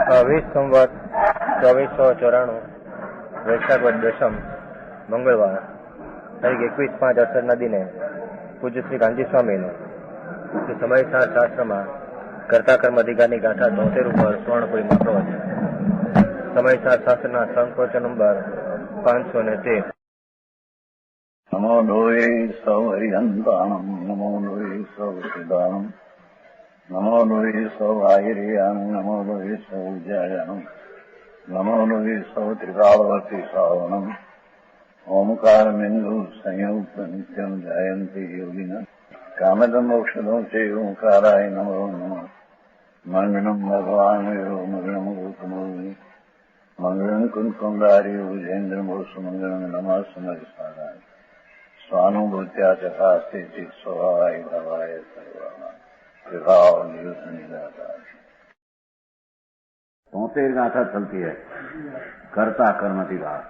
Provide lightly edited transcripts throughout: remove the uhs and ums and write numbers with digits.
20 સંવત 2494 વૈશાખ વદ દશમ મંગળવાર તારીખ 21/5 દિને પૂજ્ય શ્રી ગાંધી સ્વામીનું સમયસાર શાસ્ત્રમાં કર્તા કર્મ અધિકારની ગાથા 73 ઉપર સ્વર્ણપુરીમાં પ્રવચન. સમયસાર શાસ્ત્રના સંકોચન નંબર 513. નમો લોહે સૌ હરિહંતાણમ નમો લોહે સૌ સિદ્ધાણમ નમો લોહે સૌ આયર્યાણમ નમો લોહે સૌ જયાણમ નમો લોહે સૌ ત્રિકાળવતી શ્રાવણમ ઓમકાર બિંદુ સંયુક્ત નિત્યમ જયંતી યોગિના કામદમોક્ષદો છે ઓંકારાય નમો નમઃ. મંગળમ ભગવાન મંગળમ ગૌતમોની મંગળમ કુંકુંડારી ભુજેન્દ્રમો સુમંગળમ નમઃ સમયસારાય स्वानुभूत्या चकास्ते चित स्वभावाय भवाय सर्वना विभाव निदाता. 73 गाथा चलती है कर्ता कर्म अधिकार.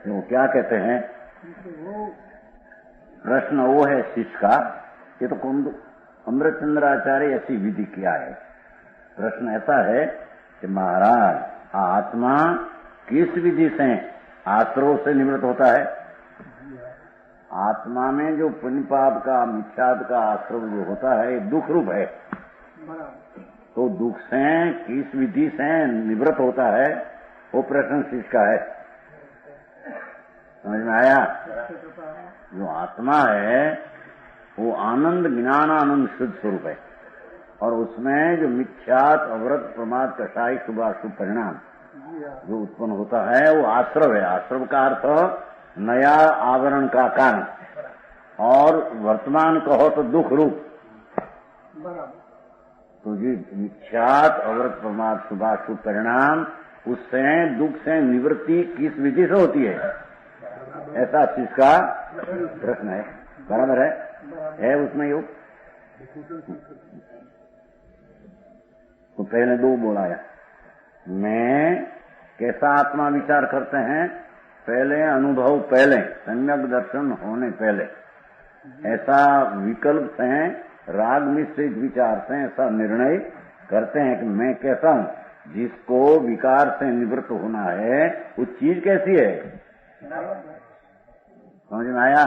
तो क्या कहते हैं, प्रश्न वो है शिष्य का, ये तो अमृतचंद्राचार्य ऐसी विधि किया है. प्रश्न ऐसा है कि महाराज आत्मा किस विधि से आश्रव से निवृत्त होता है? आत्मा में जो पुण्य पाप का मिथ्यात्व का आश्रव जो होता है दुख रूप है. तो दुख से किस विधि से निवृत्त होता है वो प्रश्न शिष्य का है. समझ में आया? जो आत्मा है वो आनंद ज्ञानानंद शुद्ध स्वरूप है और उसमें जो मिथ्यात अवरत प्रमाद कषाय शुभाशुभ परिणाम जो उत्पन्न होता है वो आश्रव है. आश्रव का अर्थ नया आवरण का कारण और वर्तमान कहो तो दुख रूप. तो ये मिथ्यात अवरत प्रमाद शुभाशुभ परिणाम उससे दुख से निवृत्ति किस विधि से होती है, ऐसा इसका प्रश्न है. बराबर है उसमें योग. तो पहले दो बोलाया. मैं कैसा आत्मा विचार करते हैं, पहले अनुभव पहले सम्यक दर्शन होने पहले ऐसा विकल्प से राग मिश्रित विचार से ऐसा निर्णय करते हैं कि मैं कैसा हूं. जिसको विकार से निवृत्त होना है वो चीज कैसी है, समझ में आया?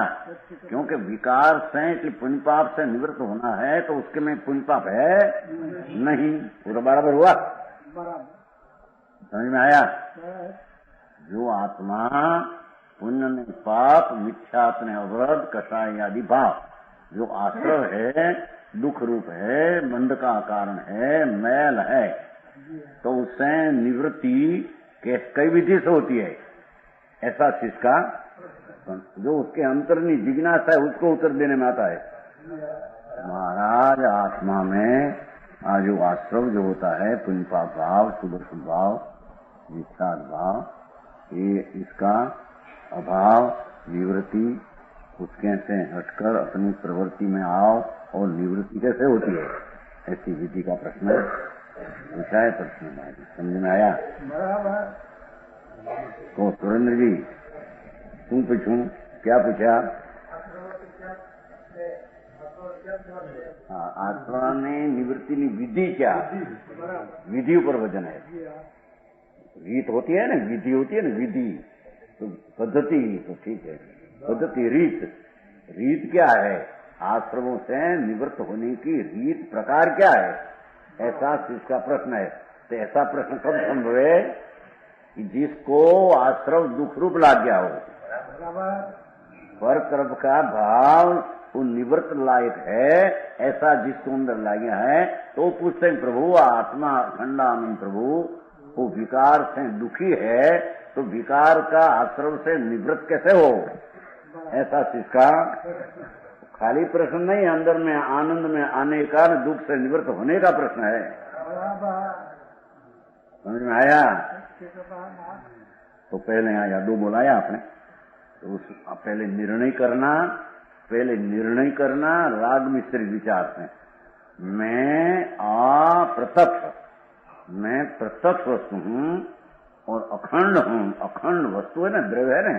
क्योंकि विकार से कि पुण्य पाप से निवृत्त होना है तो उसके में पुण्य पाप है नहीं. पूरा बराबर हुआ? समझ में आया? जो आत्मा पुण्य ने पाप मिथ्यात ने अवरद कषाय आदि भाव जो आश्रय है दुख रूप है बंध का कारण है मैल है तो उससे निवृत्ति कई विधि से होती है, ऐसा जिसका जो उसके अंतरनी जिज्ञासा है उसको उत्तर देने में आता है. महाराज आत्मा में जो आश्रव जो होता है पुण्य पाप भाव शुभ शुभ भाव विख्यात भाव ये इसका अभाव निवृत्ति उसके से हटकर अपनी प्रवृत्ति में आओ और निवृत्ति कैसे होती है ऐसी विधि का प्रश्न पूछा है. प्रश्न समझ में आया? तो सुरेंद्र जी तुम पूछूं क्या पूछा? आत्मा ने निवृत्ति की विधि क्या, विधि ऊपर वजन है. रीत होती है ना, विधि होती है ना, विधि तो पद्धति तो ठीक है. पद्धति रीत क्या है, आश्रमों से निवृत्त होने की रीत प्रकार क्या है, ऐसा इसका प्रश्न है. तो ऐसा प्रश्न कब संभव है कि जिसको आश्रव दुख रूप लाग गया हो, पर कर्म का भाव वो निवृत्त लायक है ऐसा जिसको अंदर लाया है तो पूछते हैं प्रभु आत्मा अखंडानंद प्रभु वो विकार से दुखी है तो विकार का आश्रव से निवृत्त कैसे हो, ऐसा इसका खाली प्रश्न नहीं, अंदर में आनंद में आने का दुख से निवृत्त होने का प्रश्न है. समझ में आया? तो पहले आया दो बोलाया आपने तो उस पहले निर्णय करना राग मिश्रित विचार से. मैं प्रत्यक्ष वस्तु हूँ और अखंड हूँ. अखंड वस्तु है ना, द्रव्य है ना,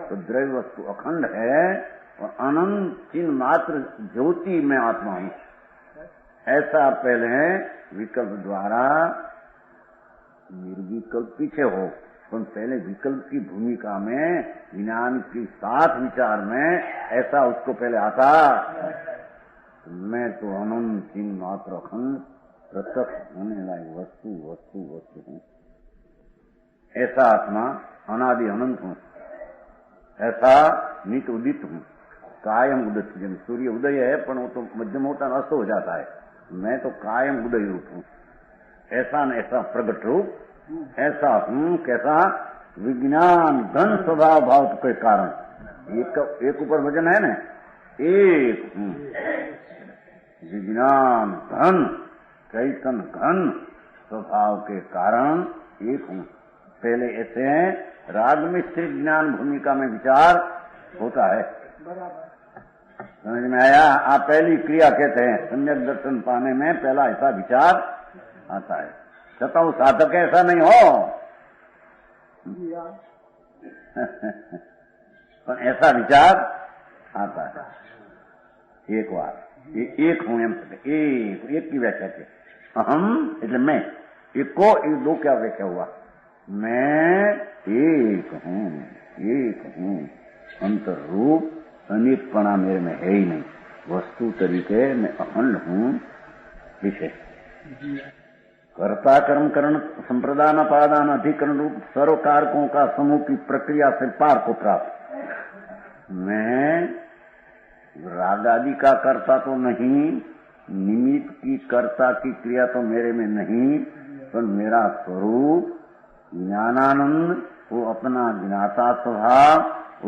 तो द्रव्य वस्तु अखंड है और अनंत चिन्ह मात्र ज्योति में आत्मा हूं, ऐसा पहले विकल्प द्वारा निर्विकल्प पीछे हो, पर पहले विकल्प की भूमिका में ज्ञान के साथ विचार में ऐसा उसको पहले आता, मैं तो अनंत चिन्ह मात्र हूं, प्रत्यक्ष होने लायक वस्तु वस्तु वस्तु हूं, ऐसा आत्मा अनादि अनंत हूं, ऐसा नित उदित हूं, कायम उदित। जब सूर्य उदय है पर वो तो मध्यम होता है, अस्त हो जाता है, मैं तो कायम उदय रूप हूं, ऐसा न ऐसा प्रगट रूप ऐसा हूं। कैसा? विज्ञान धन स्वभाव भाव के कारण, एक ऊपर वजन है ना, एक हूं, विज्ञान धन चैतन घन स्वभाव के कारण एक हूं। पहले ऐसे राग में स्थिर ज्ञान भूमिका में विचार होता है, समझ में आया? आप पहली क्रिया कहते हैं, सम्यक दर्शन पाने में पहला ऐसा विचार आता है। छताऊ साधक ऐसा नहीं हो पर ऐसा विचार आता है एक बार, एक हूं एम एक की व्याख्या के अहम એટલે मैं, एक को एक दो क्या व्याख्या हुआ, मैं एक हूं, अंतर रूप अनेकपणा मेरे में है ही नहीं, वस्तु तरीके मैं अखंड हूं। विषय कर्ता कर्म करण संप्रदान अपादान अधिकरण रूप सर्व कारकों का समूह की प्रक्रिया से पार को प्राप्त। मैं राग आदि का कर्ता तो नहीं, निमित्त की कर्ता की क्रिया तो मेरे में नहीं, पर मेरा स्वरूप ज्ञानानंद, वो अपना ज्ञाता स्वभाव,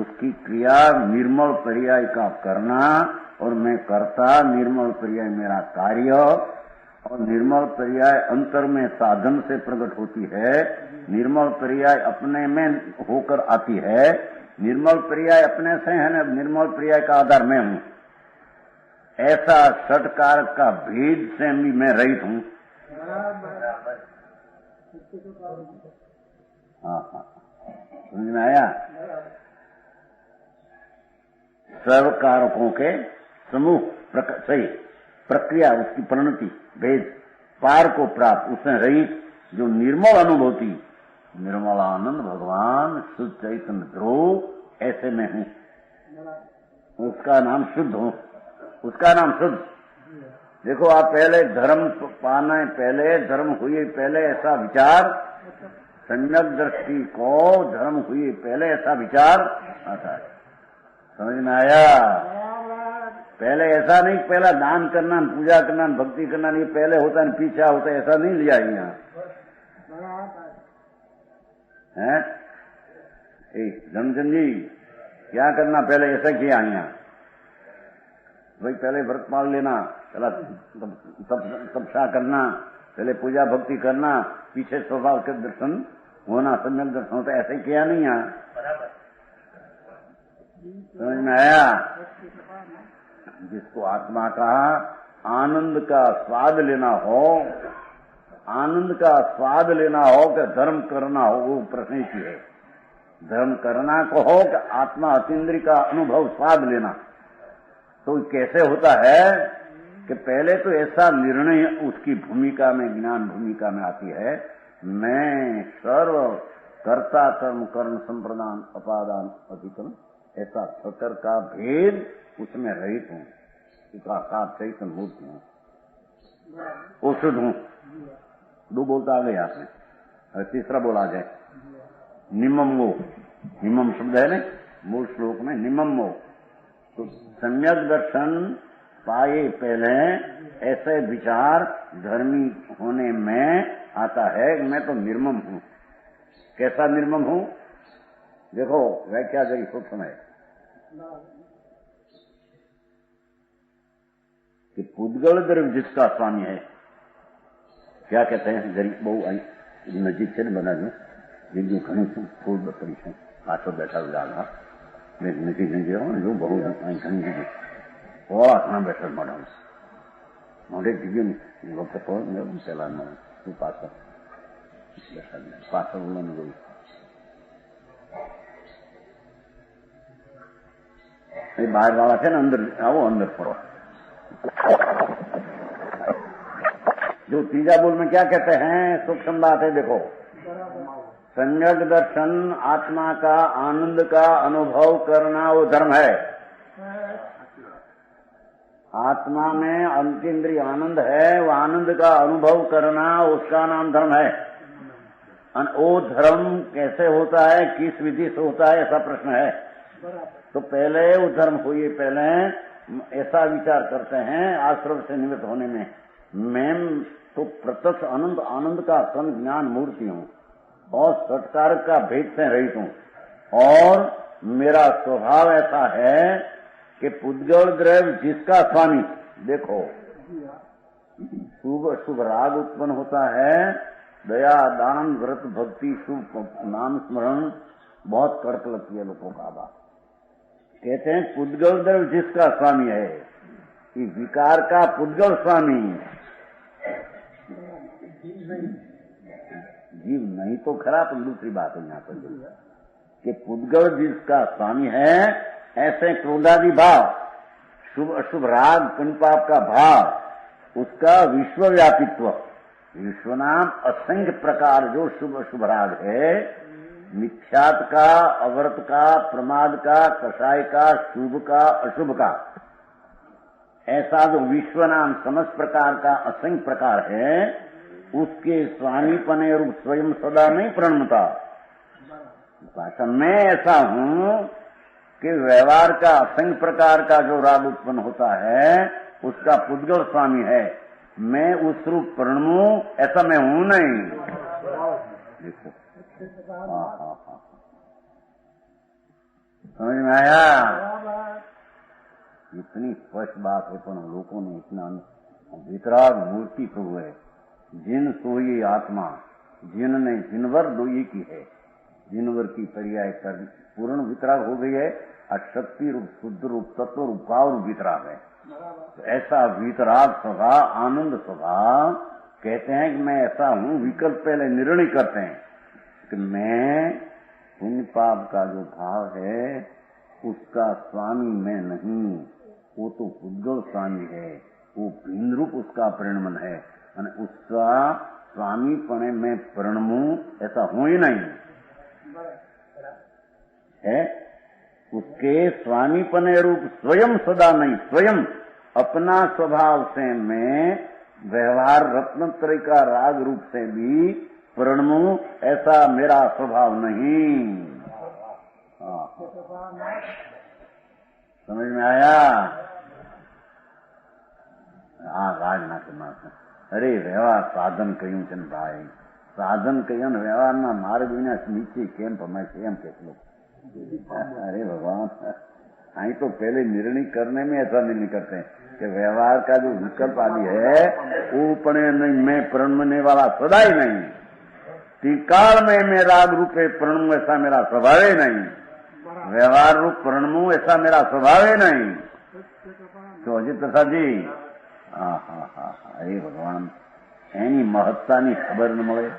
उसकी क्रिया निर्मल पर्याय का करना, और मैं कर्ता, निर्मल पर्याय मेरा कार्य, और निर्मल पर्याय अंतर में साधन से प्रकट होती है, निर्मल पर्याय अपने में होकर आती है, निर्मल पर्याय अपने से है ना, निर्मल पर्याय का आधार मैं हूं। ऐसा षटकार का भेद से भी मैं रहित हूं। हाँ, समझ में आया? सर्व कारकों के समूह सही प्रक्रिया, उसकी परिणति भेद पार को प्राप्त, उसमें रहित जो निर्मल अनुभूति, निर्मल आनंद भगवान शुद्ध चैतन्य ध्रुव, ऐसे में हूं, उसका नाम शुद्ध हूं, उसका नाम शुद्ध। देखो आप पहले धर्म पाना पहले, धर्म हुए पहले ऐसा विचार, सम्यक दृष्टि को धर्म हुए पहले ऐसा विचार आता है, समझ में आया? पहले ऐसा नहीं, पहला दान करना, पूजा करना, भक्ति करना नहीं, पहले होता है पीछा होता है, ऐसा नहीं लिया यहाँ है। धनचंद जी क्या करना, पहले ऐसा किया यहाँ भाई, पहले व्रत पाल लेना, पहला तपस्या करना, पहले पूजा भक्ति करना, पीछे स्वभाव के दर्शन होना, सम्यक दर्शन होता, ऐसे किया नहीं यहाँ, समझ में आया? जिसको आत्मा का आनंद का स्वाद लेना हो, आनंद का स्वाद लेना हो कि धर्म करना हो, वो प्रश्न ही है। धर्म करना को हो कि आत्मा अतीन्द्रिय का अनुभव स्वाद लेना, तो कैसे होता है कि पहले तो ऐसा निर्णय उसकी भूमिका में, ज्ञान भूमिका में आती है, मैं सर्व कर्ता कर्म कर्ण संप्रदान अपादान अधिकरण, ऐसा सतर का भेद उसमें रहित हूं, उसका साथ चैतन्य मूर्ति हूं, वो शुद्ध हूं। दो बोलता आ गए आपने, और तीसरा बोला जाए निमम वो, निमम शब्द है ना मूल श्लोक में, निमम वो। तो सम्यक दर्शन पाए पहले ऐसे विचार धर्मी होने में आता है, मैं तो निर्मम हूं। कैसा निर्मम हूं? देखो व्याख्या जरी सूक्ष्म है कि पुद्गल द्रव्य जिसका स्वामी है, क्या कहते हैं, जरी बहु नजीक से बना दू બીજું ઘણું છું ફૂલ બકરી છું પાછો બેઠા લાગા મેં નજીક નહીં ગયો જો બહુ ઘણી જગ્યાએ ઓળા ઘણા બેઠા મળ્યા મોઢે જગ્યા વખત પેલા તું પાછળ બેઠા પાછળ ઓલાનું ગયું ये बाहर वाला है ना, अंदर आओ, अंदर पढ़ो। जो तीजा बोल में क्या कहते हैं, सूक्ष्म बात है, देखो। सम्यक दर्शन, आत्मा का आनंद का अनुभव करना वो धर्म है। आत्मा में अंतीन्द्रिय आनंद है, वो आनंद का अनुभव करना उसका नाम धर्म है। वो धर्म कैसे होता है, किस विधि से होता है, ऐसा प्रश्न है। तो पहले वो धर्म हुई, पहले ऐसा विचार करते हैं आश्रम से निवृत्त होने में, मैं तो प्रत्यक्ष आनंद, आनंद का सन ज्ञान मूर्ति हूँ और सत्कार का भेद से रहित हूँ, और मेरा स्वभाव ऐसा है कि पुद्गल द्रव्य जिसका स्वामी, देखो शुभ शुभ राग उत्पन्न होता है, दया दान व्रत भक्ति शुभ नाम स्मरण बहुत कड़क लगती है लोगों का बात। कहते हैं पुद्गल द्रव्य जिसका स्वामी है, कि विकार का पुद्गल स्वामी, जीव नहीं तो खराब। दूसरी बात है यहाँ पर कि पुद्गल जिसका स्वामी है, ऐसे क्रोधादि भाव, शुभ अशुभ राग पुण्य-पाप का भाव, उसका विश्वव्यापित्व, विश्व नाम असंख्य प्रकार जो शुभ अशुभ राग है, मिथ्यात का, अवर्त का, प्रमाद का, कषाय का, शुभ का, अशुभ का, ऐसा जो विश्व नाम समस्त प्रकार का असंख्य प्रकार है, उसके स्वामी पने रूप स्वयं सदा नहीं प्रणमता। मैं ऐसा हूं कि व्यवहार का असंख्य प्रकार का जो राग उत्पन्न होता है उसका पुद्गल स्वामी है, मैं उस रूप प्रणमू, ऐसा मैं हूं नहीं। देखो समझ में आया? इतनी स्पष्ट बात है, पर लोगों ने इतना वितराग मूर्ति प्रभु है, जिन सोई आत्मा, जिनने जिनवर दोई की है, जिनवर की पर्याय कर पूर्ण वितराग हो गई है, शक्ति रूप, शुद्ध रूप, तत्व रूप, भाव रूप वितराग है। तो ऐसा वितराग स्वभाव, आनंद स्वभाव, कहते हैं कि मैं ऐसा हूं। विकल्प पहले निर्णय करते हैं कि मैं पुण्य पाप का जो भाव है उसका स्वामी मैं नहीं, वो तो पुद्गल स्वामी है, वो भिन्न रूप उसका परिणमन है, और उसका स्वामी पने में परिणमू, ऐसा हो ही नहीं है। उसके स्वामीपने रूप स्वयं सदा नहीं, स्वयं अपना स्वभाव से मैं व्यवहार रत्नत्रय का राग रूप से भी प्रणमू, ऐसा मेरा स्वभाव नहीं। समझ में आया? राज ना करना। अरे व्यवहार साधन क्यों चन भाई, साधन क्यों व्यवहार ना मार्ग विना नीचे केम पमाय से एम કેટલો। अरे भगवान, आई तो पहले निर्णय करने में ऐसा निर्णय करते हैं कि व्यवहार का जो विकल्प आदि है वो पणे नहीं, मैं प्रणमने वाला सदा ही नहीं, त्रिकाल में मैं राग रूपे प्रणमू, ऐसा मेरा स्वभाव ही नहीं, व्यवहार रूप प्रणमू, ऐसा मेरा स्वभाव ही नहीं। तो अजित प्रसाद जी, अरे भगवान, एनी महत्ता नहीं खबर न મળે,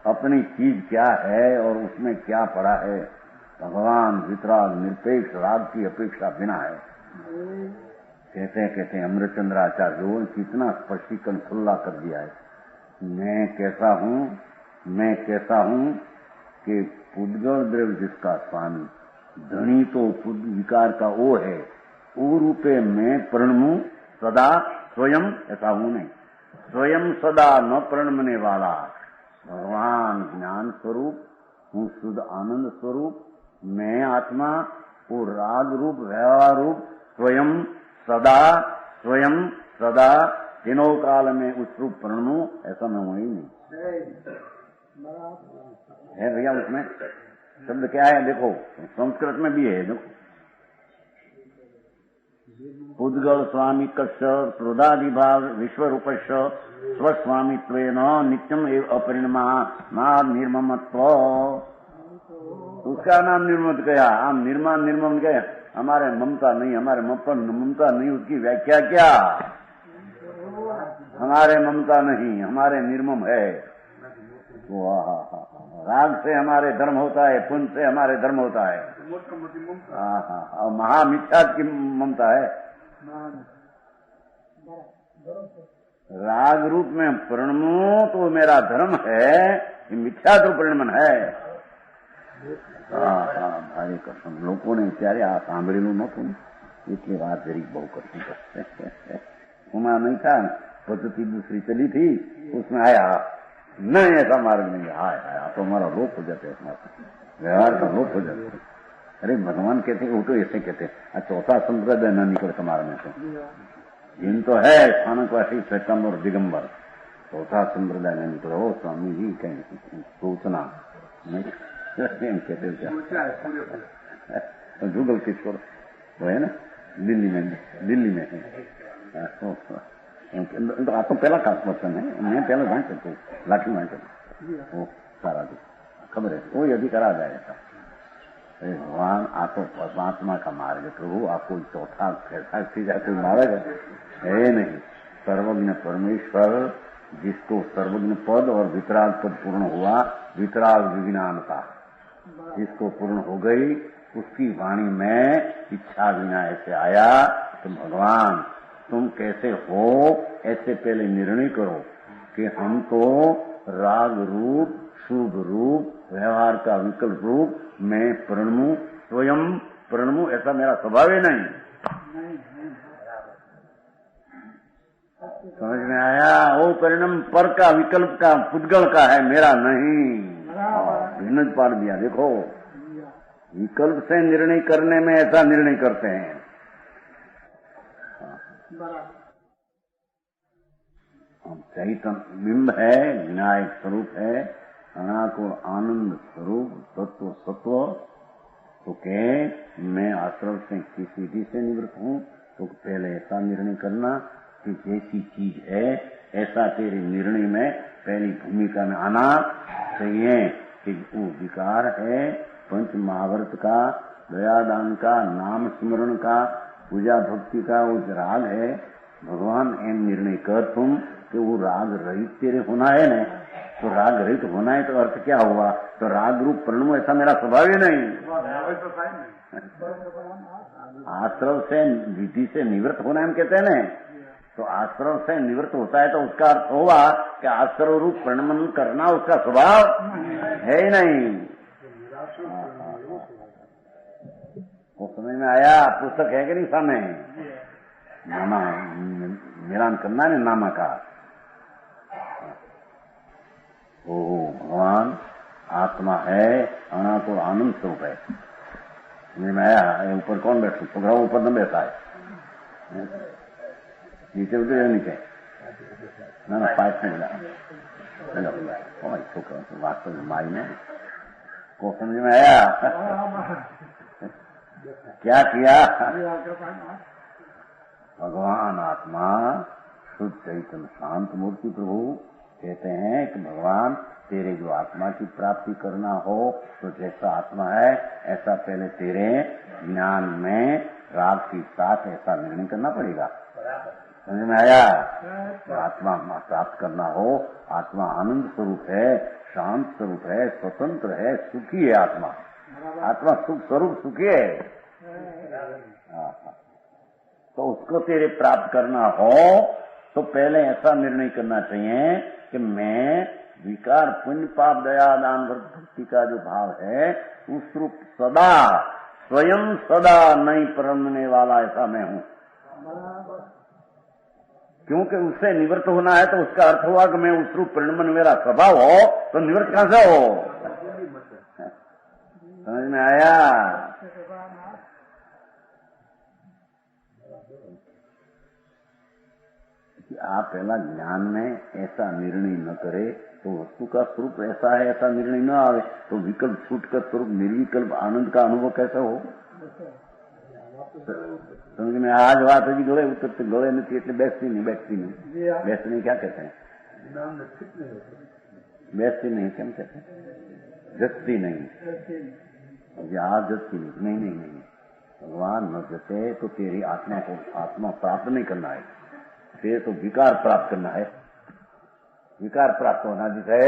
अपनी चीज क्या है और उसमें क्या पड़ा है। भगवान वितराग निरपेक्ष, राग की अपेक्षा बिना है। कहते हैं अमृतचंद्र आचार्य जो कितना स्पष्टीकरण खुला कर दिया है। मैं कैसा हूं कि पुद्गल द्रव्य जिसका स्वामी, धनी तो विकार का वो है, वो रूपे मैं प्रणमू सदा स्वयं, ऐसा हूं नहीं, स्वयं सदा न प्रणमने वाला भगवान ज्ञान स्वरूप हूँ, शुद्ध आनंद स्वरूप मैं आत्मा, वो राग रूप व्यवहार रूप स्वयं सदा तीनों काल में उस रूप प्रणमू, ऐसा मैं हूं ही नहीं। है भैया, उसमें शब्द क्या है देखो, संस्कृत में भी है, देखो पुद्गल स्वामी कस्य क्रोधादिभाव विश्व रूपश स्वस्वामित्वेन नित्यम एव अपरिणमा निर्ममत्व, उसका नाम निर्मत गया। हम निर्मम गए, हमारे ममता नहीं, हमारे ममता नहीं, उसकी व्याख्या क्या? हमारे ममता नहीं, हमारे निर्मम है। तो राग से हमारे धर्म होता है, पुण्य से हमारे धर्म होता है। और महामिथ्यात की ममता है। राग रूप में प्रणमो तो मेरा धर्म है, ये मिथ्या तो प्रणमन है। भारी कसम लोगों ने ત્યારે આ સાંભળેલું નતું એટલે વાત જરીક બહુ કઠિન છે। उमा नहीं था, पद्धति दूसरी चली थी, उसमें आया नहीं ऐसा मार्ग नहीं है। आया तो हमारा लोप हो जाते हैं, व्यवहार का लोप हो जाते हैं। अरे भगवान कहते वो तो ऐसे कहते हैं, चौथा संप्रदाय न निकले तुम्हारे में से इन तो है स्थानकवासी श्वेतंबर दिगंबर, चौथा संप्रदाय न निकलो। स्वामी जी कहीं सूचना नहीं कहते गूगल किशोर वो है ना दिल्ली में है। आ तो पहला खास पर्सन है, मैं पहले भाई सकता हूँ लाठी भाई सकता वो सारा खबर है, वो यदि करा जाएगा। भगवान आ तो परमात्मा का मार्ग, प्रभु आपको चौथा कैसा सीधा कोई मार्ग है नहीं। सर्वज्ञ परमेश्वर जिसको सर्वज्ञ पद और वितराग पद पूर्ण हुआ, वितराग विज्ञानता जिसको पूर्ण हो गई, उसकी वाणी में इच्छा विना ऐसे आया तो भगवान तुम कैसे हो ऐसे पहले निर्णय करो कि हम तो राग रूप शुभ रूप व्यवहार का विकल्प रूप मैं प्रणमू, स्वयं प्रणमू, ऐसा मेरा स्वभाव ही नहीं। समझ में आया? वो परिणाम पर का विकल्प का पुद्गल का है, मेरा नहीं। भिन्न पाड़ दिया। देखो विकल्प से निर्णय करने में ऐसा निर्णय करते हैं। चैतन्य बिंब है, विनायक स्वरूप है, अनाकुल आनंद स्वरूप तत्व सत्व। तो कह मैं आश्रम से किस विधि से निवृत्त हूँ, तो पहले ऐसा निर्णय करना कि जैसी चीज है ऐसा तेरे निर्णय में पहली भूमिका में आना चाहिए कि वो विकार है, पंच महाव्रत का, दयादान का, नाम स्मरण का, पूजा भक्ति का वो राग है। भगवान एम निर्णय कर तुम कि वो राग रहित तेरे होना है न, तो राग रहित होना है तो अर्थ क्या हुआ? तो राग रूप प्रणव ऐसा मेरा स्वभाव ही नहीं। आश्रव से विधि से निवृत्त होना हम कहते हैं न, तो आश्रव से निवृत्त होता है तो उसका अर्थ होगा कि आश्रव रूप प्रणमन करना उसका स्वभाव है ही नहीं। वो समझ में आया? पुस्तक है कि नहीं सामने? नामा मिलान करना है नामा का। ओ भगवान आत्मा है, अनाकुल आनंद स्वरूप है। समझ में आया? ऊपर कौन बैठा? प्रोग्राम ऊपर न बैठा है, नीचे उतर नीचे ना पाइप में छोकरा वास्तव में माई में को समझ में आया? क्या किया? भगवान आत्मा शुद्ध चैतन्य शांत मूर्ति प्रभु कहते हैं कि भगवान तेरे जो आत्मा की प्राप्ति करना हो तो जैसा आत्मा है ऐसा पहले तेरे ज्ञान में राग के साथ ऐसा निर्णय करना पड़ेगा। समझ में आया? तो आत्मा प्राप्त करना हो, आत्मा आनंद स्वरूप है, शांत स्वरूप है, स्वतंत्र है, सुखी है। आत्मा सुख स्वरूप सुखी है। तो उसको तेरे प्राप्त करना हो तो पहले ऐसा निर्णय करना चाहिए कि मैं विकार पुण्य पाप दया दान भक्ति का जो भाव है उस रूप सदा स्वयं सदा नहीं परमने वाला ऐसा मैं हूं। क्योंकि उससे निवृत्त होना है तो उसका अर्थ हुआ कि मैं उस रूप परिणमन मेरा स्वभाव हो, तो निवृत्त कहां से हो? समझ में आया? कि आप पहला ज्ञान में ऐसा निर्णय न करे तो वस्तु का स्वरूप ऐसा है ऐसा निर्णय न आवे तो विकल्प छूट कर स्वरूप निर्विकल्प आनंद का अनुभव कैसे हो? समझ में आज बात है? गले उतरते गले नहीं એટલે બેસતી नहीं क्या कहते हैं? बैसती नहीं क्या कहते हैं? जचती नहीं। आज जचती नहीं। भगवान न जचे तो तेरी आत्मा प्राप्त नहीं करना है, फिर तो विकार प्राप्त करना है। विकार प्राप्त होना जिसे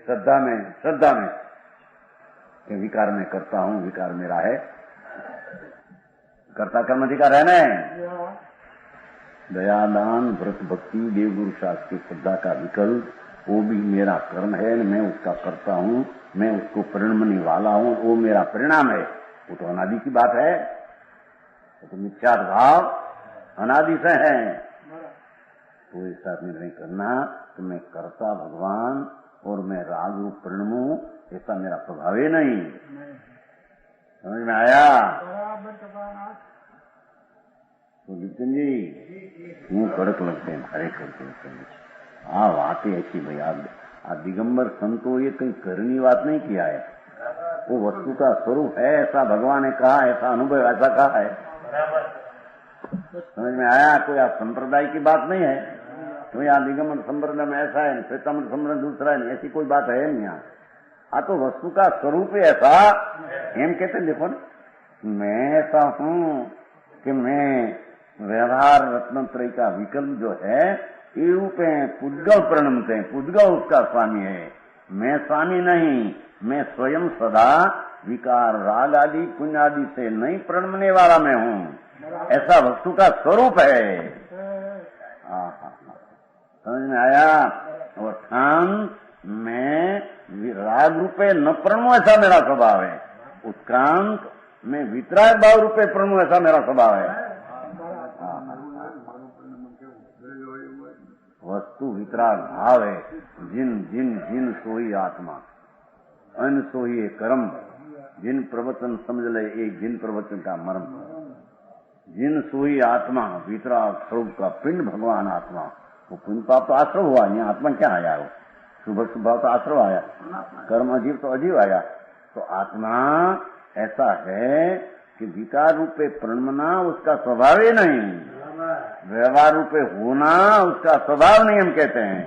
श्रद्धा में कि विकार में करता हूं, विकार मेरा है, कर्ता कर्म अधिकार है ना। दया दान व्रत भक्ति देव गुरु शास्त्र श्रद्धा का विकल्प वो भी मेरा कर्म है, मैं उसका करता हूं, मैं उसको परिणमने वाला हूं, वो मेरा परिणाम है। वो तो अनादि की बात है, तो मिथ्यात्व भाव अनादि से है। तो ऐसा निर्णय करना कि मैं कर्ता भगवान और मैं राग रूप परिणमू, ऐसा मेरा प्रभाव ही नहीं। समझ में आया? तो नितिन जी क्यों कड़क लगते हैं भारे करते हैं? बातें ऐसी भाई, आप दिगंबर संतो ये कहीं करनी बात नहीं किया है, वो वस्तु का स्वरूप है, ऐसा भगवान ने कहा, ऐसा अनुभव ऐसा कहा है। समझ में आया? कोई आप संप्रदाय की बात नहीं है, तो यहाँ दिगंबर संप्रदाय में ऐसा है, श्वेतांबर संप्रदाय दूसरा है, ऐसी कोई बात है नहीं यहाँ। तो वस्तु का स्वरूप ही ऐसा एम कहते, देखो ना, मैं ऐसा हूं कि मैं व्यवहार रत्नत्रय का विकल्प जो है ये रूप है, पुद्गल प्रणमते हैं, पुद्गल उसका स्वामी है, मैं स्वामी नहीं। मैं स्वयं सदा विकार राग आदि पुण्य आदि से नहीं प्रणमने वाला मैं हूं, ऐसा वस्तु का स्वरूप है। समझ में आया? और ठान मैं राग रूपे न प्रणमो, ऐसा मेरा स्वभाव है। उत्क्रांत मैं वितराग भाव रूपे प्रणमो, ऐसा मेरा स्वभाव है। वस्तु वितराग भाव है, जिन जिन जिन सोई आत्मा, अन सोई कर्म, जिन प्रवचन समझ ले एक जिन प्रवचन का मर्म, जिन सोई आत्मा वितराग स्वरूप का पिंड भगवान आत्मा। वो पुण्य पाप तो आश्रय हुआ, यहाँ आत्मा क्या आया? वो शुभ स्वभाव तो आश्रय आया, कर्म अजीव तो अजीव आया। तो आत्मा ऐसा है कि विकार रूपे प्रणमना उसका स्वभाव ही नहीं, व्यवहार रूपे होना उसका स्वभाव नहीं, हम कहते हैं।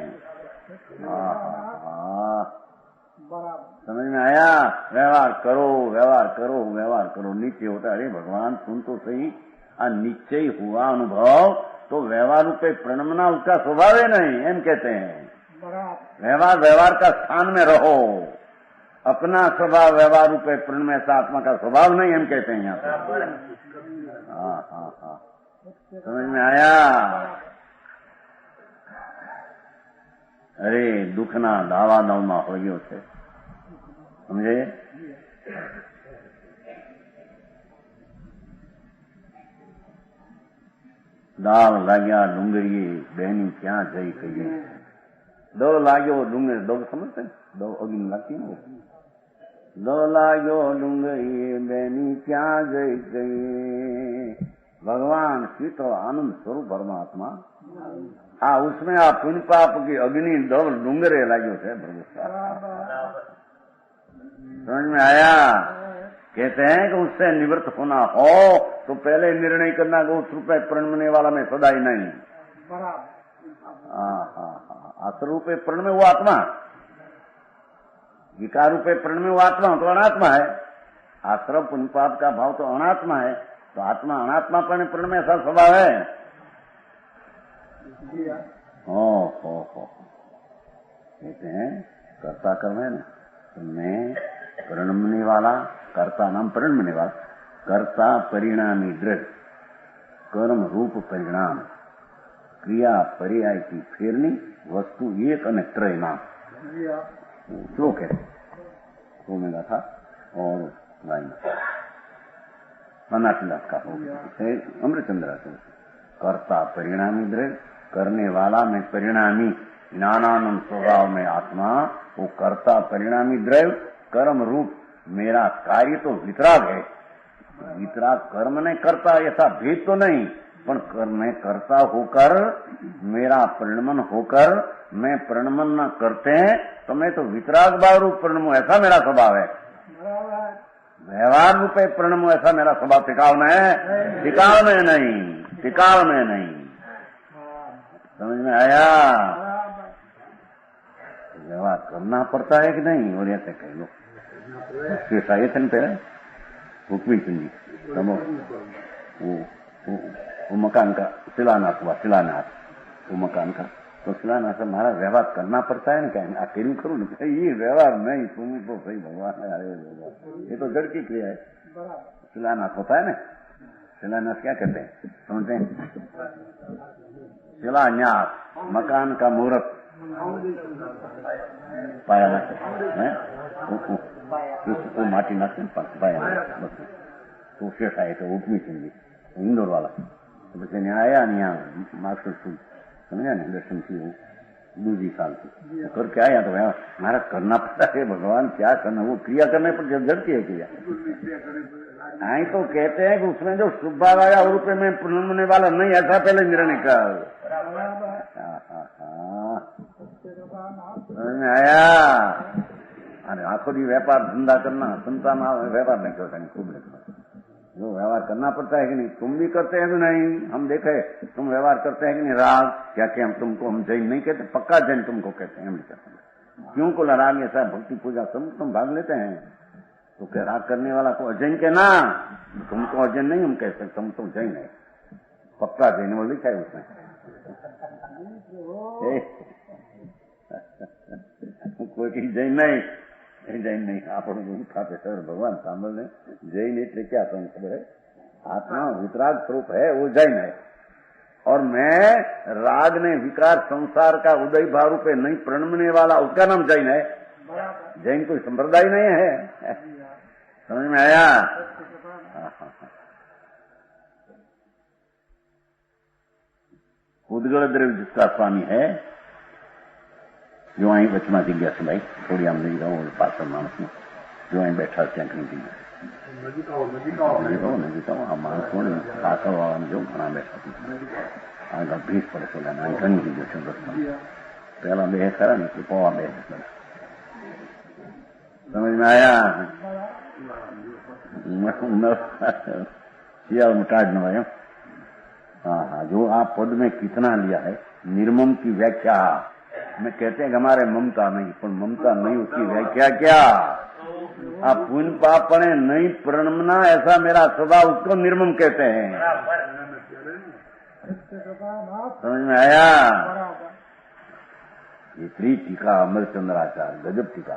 समझ में आया? व्यवहार करो व्यवहार करो व्यवहार करो, नीचे होता है। अरे भगवान सुन तो सही, निश्चय हुआ अनुभव तो व्यवहार रूपे प्रणमना उसका स्वभाव ही नहीं, हम कहते हैं। व्यवहार का स्थान में रहो, अपना स्वभाव व्यवहार रूपे प्रणम ऐसा आत्मा का स्वभाव नहीं, हम कहते हैं यहाँ पे। हाँ, समझ में आया? अरे दुखना दावा दावમાં हो गयो છે, समझे? दाव लाग्या डूंगरी बहनी क्या जई कही, दो लाग्यो डूंगर, दो समझते दो अग्नि लगती है, दो लाग्यो डूंगरी बहनी क्या जई कही। भगवान शीत और आनंद स्वरूप परमात्मा, उसमें आप पुण्य पाप की अग्नि दो डूंगरे लाग्यो है प्रभु। समझ में आया? कहते हैं कि उससे निवृत्त होना हो तो पहले निर्णय करना कि उस रूपये प्रणमने वाला मैं सदा ही नहीं। आश्रूपे प्रण में वो आत्मा, विकार रूपे प्रण में वो आत्मा तो अनात्मा है। आश्रव पुण्य पाप का भाव तो अनात्मा है, तो आत्मा अनात्मा प्रण में ऐसा स्वभाव है। हो कहते हैं कर्ता कर्म है ना, तो मैं प्रणमने वाला, कर्ता नाम प्रणमने वाला, कर्ता परिणामी दृढ़, कर्म रूप परिणाम, क्रिया पर्याय की फेरनी, वस्तु एक અને ત્રય નામ श्लोक है, वो में था और अनाथिदास का हो अमृतचंद्र। कर्ता परिणामी दृढ़, करने वाला में परिणामी ज्ञानानंद स्वभाव में आत्मा, वो कर्ता परिणामी द्रव्य कर्म रूप मेरा कार्य तो वितराग है। वितराग कर्म ने करता ऐसा भेद तो नहीं, पर मैं करता होकर, मेरा परिणमन होकर मैं परिणमन न करते तो मैं तो वितराग भाव रूप परिणमो, ऐसा मेरा स्वभाव है। व्यवहार रूपे प्रणमो ऐसा मेरा स्वभाव टिकाव में है, टिकाव में नहीं, टिकाव में नहीं। समझ में आया? व्यवहार करना पड़ता है कि नहीं? और ऐसे कह लो ये थे पहले हुक्मी चुनी तमो वो मकान का शिलान्यास हुआ, शिलान्यास वो मकान का तो शिलान्यास से महाराज व्यवहार करना पड़ता है ना, क्या अकेले करूं ना, ये व्यवहार नहीं, तुम तो सही भगवान है, अरे भगवान, ये तो जड़ की क्रिया है। शिलान्यास होता है ना, शिलान्यास क्या कहते हैं समझते हैं? शिलान्यास मकान का मुहूर्त पाया नाखते हैं, वो माटी नाखते पाया बस तो शेष आए तो उठनी चाहिए इंदौर वाला। तो बच्चे ने आया नहीं, यहाँ मास्टर स्कूल समझा नहीं, दर्शन थी वो 2 साल की, तो करके आया तो हमारा करना पड़ता है भगवान, क्या करना, वो क्रिया करने पर जब जड़ती है क्रिया। आई तो कहते हैं कि उसमें जो सुब्बा आया और रुपये में पुनर्मने वाला नहीं, ऐसा पहले निर्णय कर आया। अरे आखो दी व्यापार धंधा करना, संतान व्यापार नहीं करता, खूब लिखना, जो व्यवहार करना पड़ता है कि नहीं, तुम भी करते हैं कि नहीं, हम देखे तुम व्यवहार करते हैं कि नहीं, राग क्या कि हम तुमको, हम जैन नहीं कहते, पक्का जैन तुमको कहते हैं, हम नहीं कहते, क्यों को राग ऐसा भक्ति पूजा तुम भाग लेते हैं, तो क्या राग करने वाला को अजैन के ना, तुमको अजैन नहीं हम कह सकते, तुम तो जैन है, पक्का जैन वो लिखा है उसमें। कोई जैन नहीं, जैन नहीं, आप खाते सर भगवान सामने जैन એટલે क्या तुम खबर है, आत्मा वितराग स्वरूप है, वो जैन है। और मैं राग ने विकार संसार का उदय भाव रूपे नहीं प्रणमने वाला, उसका नाम जैन है। जैन कोई संप्रदाय नहीं है, समझ में आया? उद्गल द्रव्य जिसका स्वामी है, जो અહીં વચમાં જગ્યા છે ભાઈ, થોડી આમ લઈ જાઓ પાછળ માણસને, જો અહીં બેઠા છે ત્યાં ઘણી નજીક આવો, આ માણસોને પાછળ વાળાને જો ઘણા બેઠા છે, આગળ ભીસ પડે છે, અહીં ઘણી જગ્યા છે રસ્તા, પહેલા બે ખરા ને એટલે પવા બે समझ में आया? सियाल में काट न भाई। हाँ हाँ, जो आप पद में कितना लिया है, निर्मम की व्याख्या में कहते हैं कि हमारे ममता नहीं, पर ममता नहीं, उसकी व्याख्या क्या? आप पुण्य पाप पड़े नहीं प्रणमना, ऐसा मेरा स्वभाव, उसको निर्मम कहते हैं। समझ में आया? ये त्रि टीका अमरचंद्राचार्य, गजब टीका।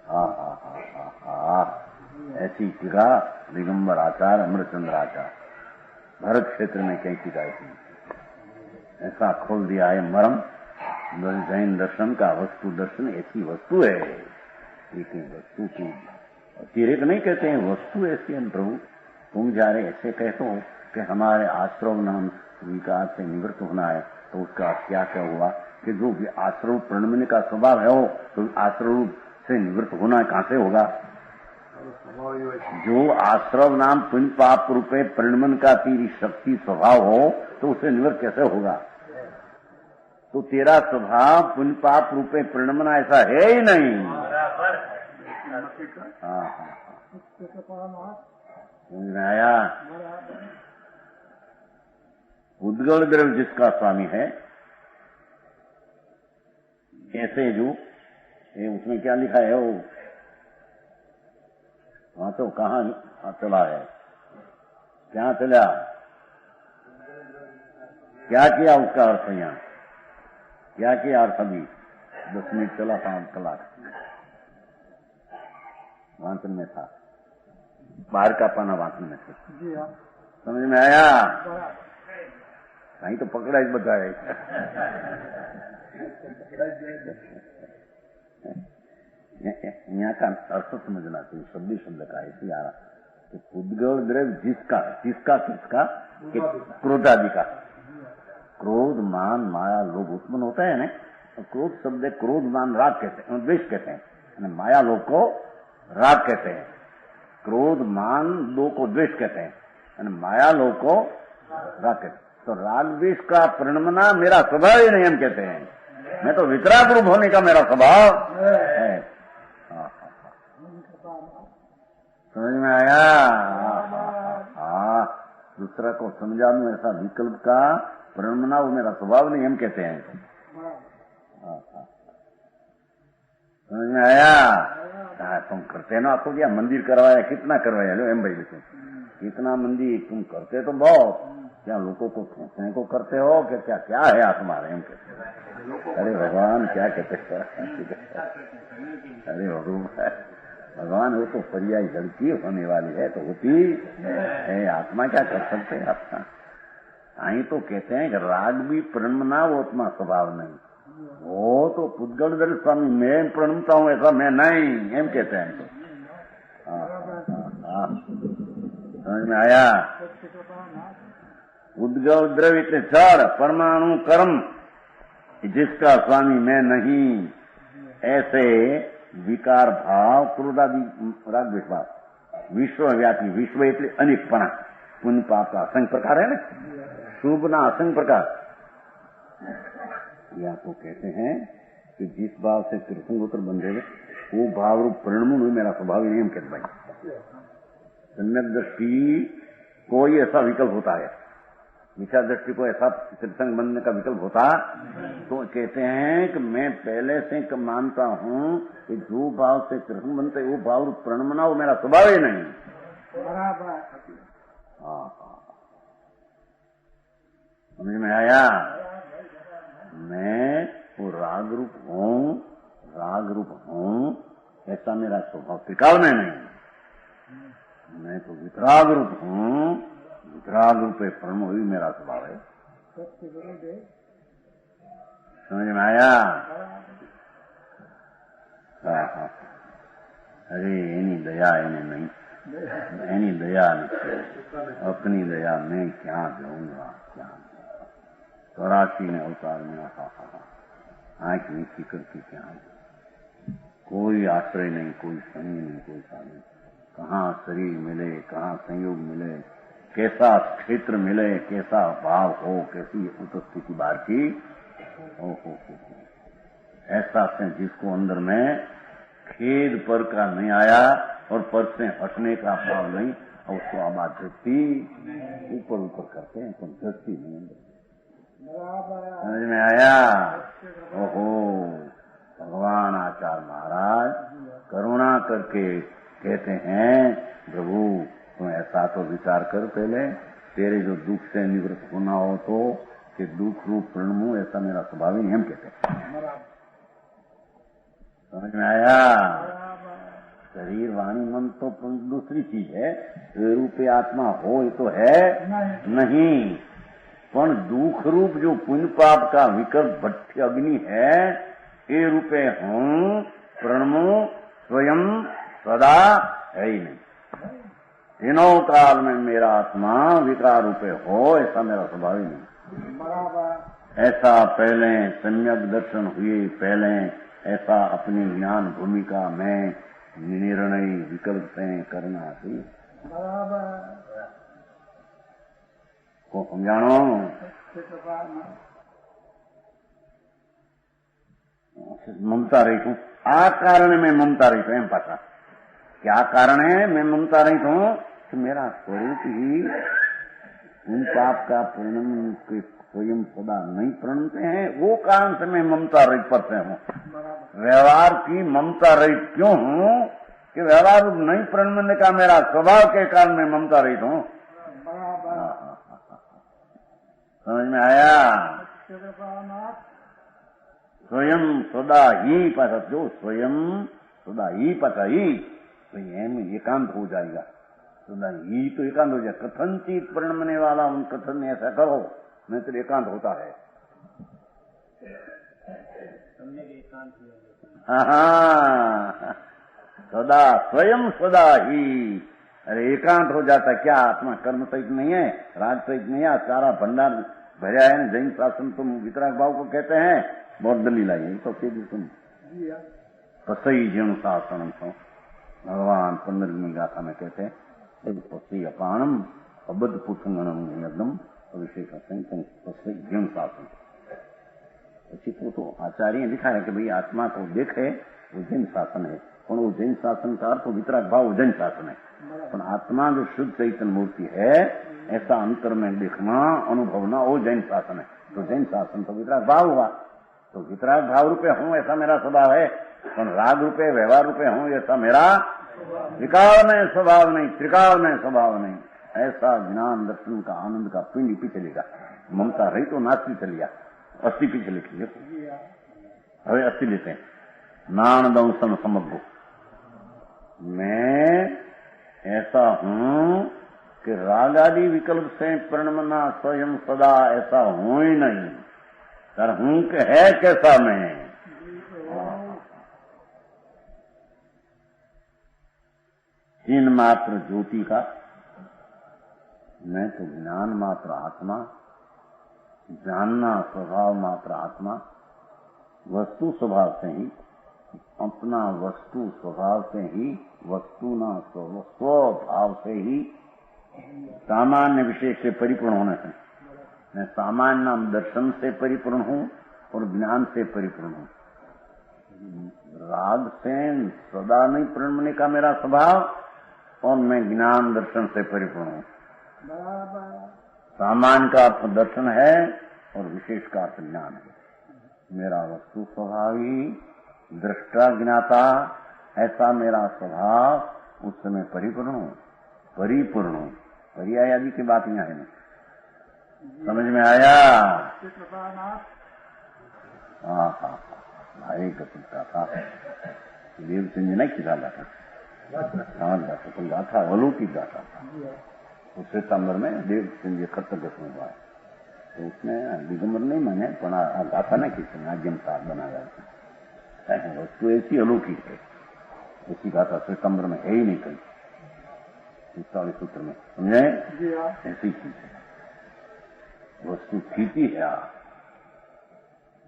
हाँ हाँ हाँ हाँ हाँ, ऐसी टीका दिगंबर आचार्य अमरचंद्राचार्य, भारत क्षेत्र में कई टीका ऐसी, ऐसा खोल दिया है मरम। जैन दर्शन का वस्तु दर्शन ऐसी वस्तु है, एक वस्तु की अतिरिक्त नहीं कहते हैं, वस्तु ऐसी है। प्रभु तुम जा रहे ऐसे कहते हो कि हमारे आश्रम नाम विकार से निवृत्त होना है, तो उसका क्या क्या हुआ कि जो भी आश्रम प्रणमन का स्वभाव है वो, तो आश्रम से निवृत्त होना कहां से होगा? जो आश्रम नाम पुण्य पाप रूपे प्रणमन का तेरी शक्ति स्वभाव हो, तो उसे निवृत्त कैसे होगा? तो तेरा स्वभाव पुण्य पाप रूपे प्रणमन ऐसा है ही नहीं। हाँ हाँ, समझ में आया? उद्गल द्रव्य जिसका स्वामी है, ऐसे जो ये उसमें क्या लिखा है वो, हाँ तो कहाँ चला है, क्या चला, क्या किया उसका अर्थ यहाँ, क्या किया अर्थ? अभी 10 मिनट चला, 5 कलाक वाचन में था, बाहर का पाना वाचन में था। समझ में आया? कहीं तो पकड़ा ही बता है। यहाँ का अर्थ समझना चाहिए, शब्द का ऐसे आ रहा कि उद्गल द्रव्य जिसका किसका क्रोधादि का, क्रोध मान माया लोभ उत्पन्न होता है ना, तो क्रोध शब्द क्रोध मान राग कहते हैं, द्वेष कहते हैं, माया लोभ को राग कहते हैं, क्रोध मान दो को द्वेष कहते हैं, माया लोभ को राग कहते हैं। तो राग द्वेष का प्रणमना मेरा स्वभाव ही नहीं हम कहते हैं, मैं तो वितराग रूप होने का मेरा स्वभाव है। समझ में आया? हाँ, दूसरा को समझा दूं ऐसा विकल्प का प्रणमना वो मेरा स्वभाव नहीं हम कहते हैं। समझ में आया? तुम करते ना आपको क्या मंदिर करवाया, कितना करवाया लो एम भाई, कितना मंदिर तुम करते तो बहुत, क्या लोगों को खेचने को करते हो कि क्या क्या है आप हमारे एम कहते? अरे भगवान क्या कहते हैं? अरे भगवान वो तो पर्याय झड़की होने वाली है, तो होती है। आत्मा क्या कर सकते हैं आत्मा? आई तो कहते हैं कि राग भी प्रणमना वो आत्मा स्वभाव नहीं। वो तो पुद्गल स्वामी मैं प्रणमता हूं ऐसा मैं नहीं, एम कहते हैं। तो समझ में आया? उद्गव द्रव इतने जड़ परमाणु कर्म जिसका स्वामी मैं नहीं, ऐसे विकार भाव क्रोधादि राग विश्वास विश्वव्यापी, विश्व इतने अनेकपणा, पुण्य पाप का असंख्य प्रकार है ना, शुभ ना असंख्य प्रकार। या तो कहते हैं कि जिस भाव से कृष्णगोत्र बंधे वो भाव रूप परिणमु हुई मेरा स्वभाव ही कहते भाई। सम्यक दृष्टि कोई ऐसा विकल्प होता है, मिथ्या दृष्टि को ऐसा त्रिसंग बनने का विकल्प होता तो कहते हैं कि मैं पहले से मानता हूं कि जो भाव से कृष्ण बनते वो भाव रूप प्रणमना वो मेरा स्वभाव ही नहीं। समझ में आया? मैं वो राग रूप हूं ऐसा मेरा स्वभाव त्रिकाल में नहीं। मैं तो वितराग रूप हूं, वितराग रूपे प्रणम ही मेरा स्वभाव है। समझ में आया? अरे एनी दया इन्हें नहीं, एनी दया नहीं, अपनी दया मैं क्या जाऊंगा, क्या 84 ने अवतार में आंख नीची करके क्या, कोई आश्रय नहीं, कोई संग नहीं, कोई साधन, कहाँ शरीर मिले, कहाँ संयोग मिले, कैसा क्षेत्र मिले, कैसा भाव हो, कैसी उपस्थिति बाहर की हो। ऐसा से जिसको अंदर में खेद पर का नहीं आया और पर से हटने का भाव नहीं, और उसको आबाद दृष्टि ऊपर करते हैं, तो दृष्टि नहीं अंदर। समझ में आया? ओहो, भगवान आचार्य महाराज करुणा करके कहते हैं प्रभु तुम ऐसा तो विचार कर पहले, तेरे जो दुख से निवृत्त होना हो तो कि दुख रूप प्रणमु ऐसा मेरा स्वभाव ही हम कहते हैं। समझ में आया? शरीर वाणी मन तो दूसरी चीज है, रूपे आत्मा हो ये तो है नहीं, पण दुख रूप जो पुण्य पाप का विकल्प भट्टी अग्नि है ये रूपे हूं प्रणमु स्वयं सदा है ही नहीं। तीनों काल में मेरा आत्मा विकार रूपे हो ऐसा मेरा स्वभाव ही नहीं। ऐसा पहले सम्यक दर्शन हुए, पहले ऐसा अपनी ज्ञान भूमिका में निर्णय विकल्प से करना थी को समझाणो। ममता रहित हूं, आ कारण में ममता रहित हूं। पासा क्या कारण है मैं ममता रहित हूं कि मेरा स्वरूप ही उन पाप का परिणाम के स्वयं सदा नहीं प्रणते हैं, वो कारण से मैं ममता रहित पर से हूं। व्यवहार की ममता रहित क्यों हूं कि व्यवहार नहीं प्रणमने का मेरा स्वभाव के कारण मैं ममता रहित हूं। समझ में आया? स्वयं सदा ही पासा, जो स्वयं सदा ही पासा ही तो ये एकांत हो जाएगा। सदा ही तो एकांत हो जाएगा। कथनचित प्रणमने वाला उन कथन ऐसा करो नहीं तो एकांत होता है। हाँ, सदा स्वयं सदा ही, अरे एकांत हो जाता क्या? आत्मा कर्म सहित नहीं है, राज सहित नहीं है, सारा भंडार भरा है। जैन शासन तुम वितराग भाव को कहते हैं, बहुत दलील आई तो तुम पसई जीर्ण शासन भगवान 15वीं गाथा में कहते हैं पसई अपाणम अबद्ध पुष्ंगणम यज्ञम अभिषेक पसई जीर्ण शासन। तो आचार्य ने लिखा है कि भाई आत्मा को देखे वो जैन शासन है, पर वो जैन शासन का अर्थ वितराग भाव वो जैन शासन है। पर आत्मा जो शुद्ध चैतन्य मूर्ति है ऐसा अंतर में देखना अनुभवना वो जैन शासन है। तो जैन शासन तो वितराग भाव हुआ, तो वितराग भाव रूपे हूं ऐसा मेरा स्वभाव है, पर राग रूपे व्यवहार रूपे हूं ऐसा मेरा विकार में स्वभाव नहीं, त्रिकाल में स्वभाव नहीं। ऐसा ज्ञान दर्शन का आनंद का पिंड ही पीछे लेगा। ममता रही तो नाचती चली जा। 80 पीछे लिखिए, હવે 80 लेते हैं। नानदम सन समग्र, मैं ऐसा हूं कि राग आदि विकल्प से प्रणमना स्वयं सदा ऐसा हूं ही नहीं। सर हूं कि है कैसा मैं? चिन्ह मात्र ज्योति का मैं तो ज्ञान मात्र आत्मा, जानना स्वभाव मात्र आत्मा, वस्तु स्वभाव से ही अपना वस्तु स्वभाव से ही वस्तु ना स्वभाव से ही सामान्य विशेष से परिपूर्ण होने से मैं सामान्य नाम दर्शन से परिपूर्ण हूं और ज्ञान से परिपूर्ण हूं। राग से सदा नहीं प्रणमने का मेरा स्वभाव और मैं ज्ञान दर्शन से परिपूर्ण हूं। सामान्य का अर्थ दर्शन है और विशेष का अर्थ ज्ञान है। मेरा वस्तु स्वभाव ही दृष्टा ज्ञाता ऐसा मेरा स्वभाव, उससे मैं परिपूर्ण हूं, परिपूर्ण हूं। पर्याय आदि की बात यहाँ है नहीं। समझ में आया? हाँ हाँ, भाई का था देव सिंह जी नहीं खिला था, समझ जाता तो गाथा अलौकिक गाथा था। उस सितंबर में देव सिंह जी खत्म हुआ है तो उसमें दिगंबर नहीं माने पण आ गाथा नहीं खींचे आज्ञम साथ बनाया वस्तु ऐसी अलौकिक है, ऐसी गाथा सितंबर में है ही नहीं कहीं 45 सूत्र में, समझे? ऐसी चीज है, वस्तु खींची है।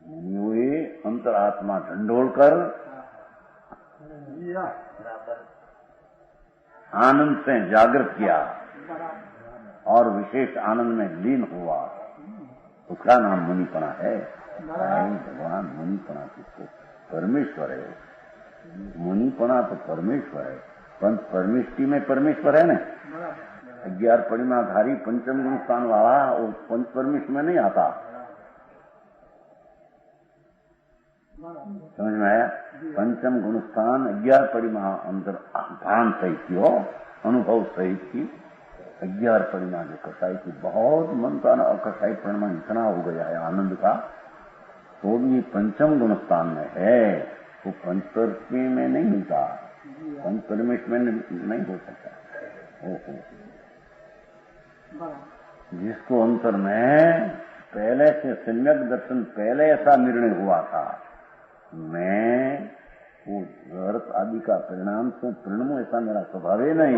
मुनियों अंतरात्मा ढंढोल कर आनंद से जागृत किया और विशेष आनंद में लीन हुआ, उसका नाम मुनिपना है। भगवान मुनिपना किसको? परमेश्वर है। मुनिपना तो परमेश्वर है, पंच परमिष्टि में परमेश्वर है ना। 11 परिमाधारी पंचम गुण स्थान वाला वो पंच परमिष्ट में नहीं आता। समझ में आया? पंचम गुण स्थान 11 परिमा अंदर भान सहित की हो, अनुभव सहित की 11 परिमा जो कसाई की बहुत मन का अकसाई परिमा इतना हो गया है आनंद का, तो भी पंचम गुण स्थान में है। वो पंचपरमी में नहीं मिलता, पंच परमेश में नहीं हो सकता। जिसको अंतर में पहले से सम्यक दर्शन पहले ऐसा निर्णय हुआ था, मैं वो अर्थ आदि का परिणाम से प्रणमो ऐसा मेरा स्वभाव ही नहीं।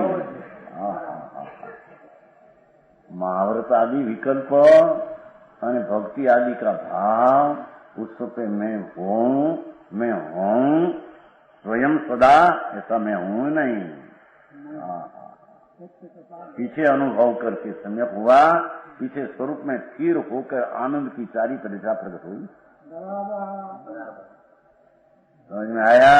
महाव्रत आदि विकल्प और भक्ति आदि का भाव उस पे मैं हूं स्वयं सदा ऐसा मैं हूं नहीं। पीछे अनुभव करके सम्यक हुआ, पीछे स्वरूप में स्थिर होकर आनंद की चारी परिचा प्रकट हुई। समझ में आया?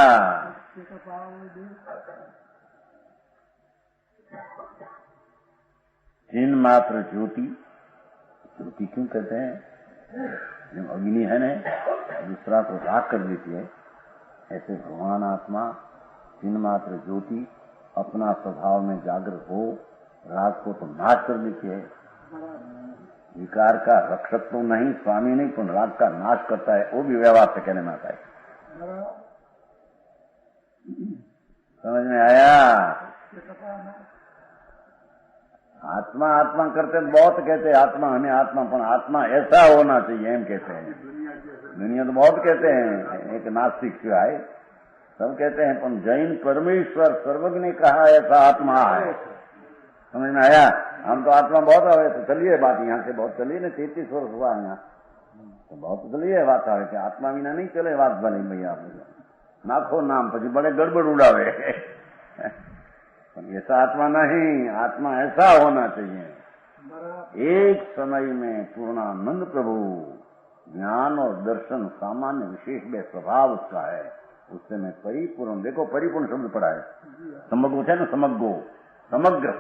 चिन्ह मात्र ज्योति, ज्योति क्यों कहते हैं? जब अग्नि है न दूसरा को राग कर देती है, ऐसे भगवान आत्मा चिन्ह मात्र ज्योति अपना स्वभाव में जागृत हो राग को तो नाश कर देती है। विकार का रक्षक तो नहीं, स्वामी नहीं, पर राग का नाश करता है। वो भी व्यवहार से कहने में आता है। समझ में आया? आत्मा आत्मा करते बहुत कहते आत्मा हमें आत्मा, पर आत्मा ऐसा होना चाहिए एम कहते हैं। दुनिया तो बहुत कहते हैं, एक नास्तिक सिवाय सब कहते हैं, पर जैन परमेश्वर सर्वज्ञ ने कहा ऐसा आत्मा है। समझ में आया? हम तो आत्मा बहुत आवे तो चलिए बात यहाँ से बहुत चलिए ना, 33 वर्ष हुआ यहाँ तो बहुत चलिए बात आवे कि आत्मा बिना नहीं चले बात बने भैया नाखो नाम पी बड़े गड़बड़ उड़ावे। ऐसा आत्मा नहीं, आत्मा ऐसा होना चाहिए एक समय में पूर्णानंद प्रभु ज्ञान और दर्शन सामान्य विशेष में स्वभाव उसका है, उससे मैं परिपूर्ण। देखो परिपूर्ण शब्द पड़ा है, समग्र है ना, समग्र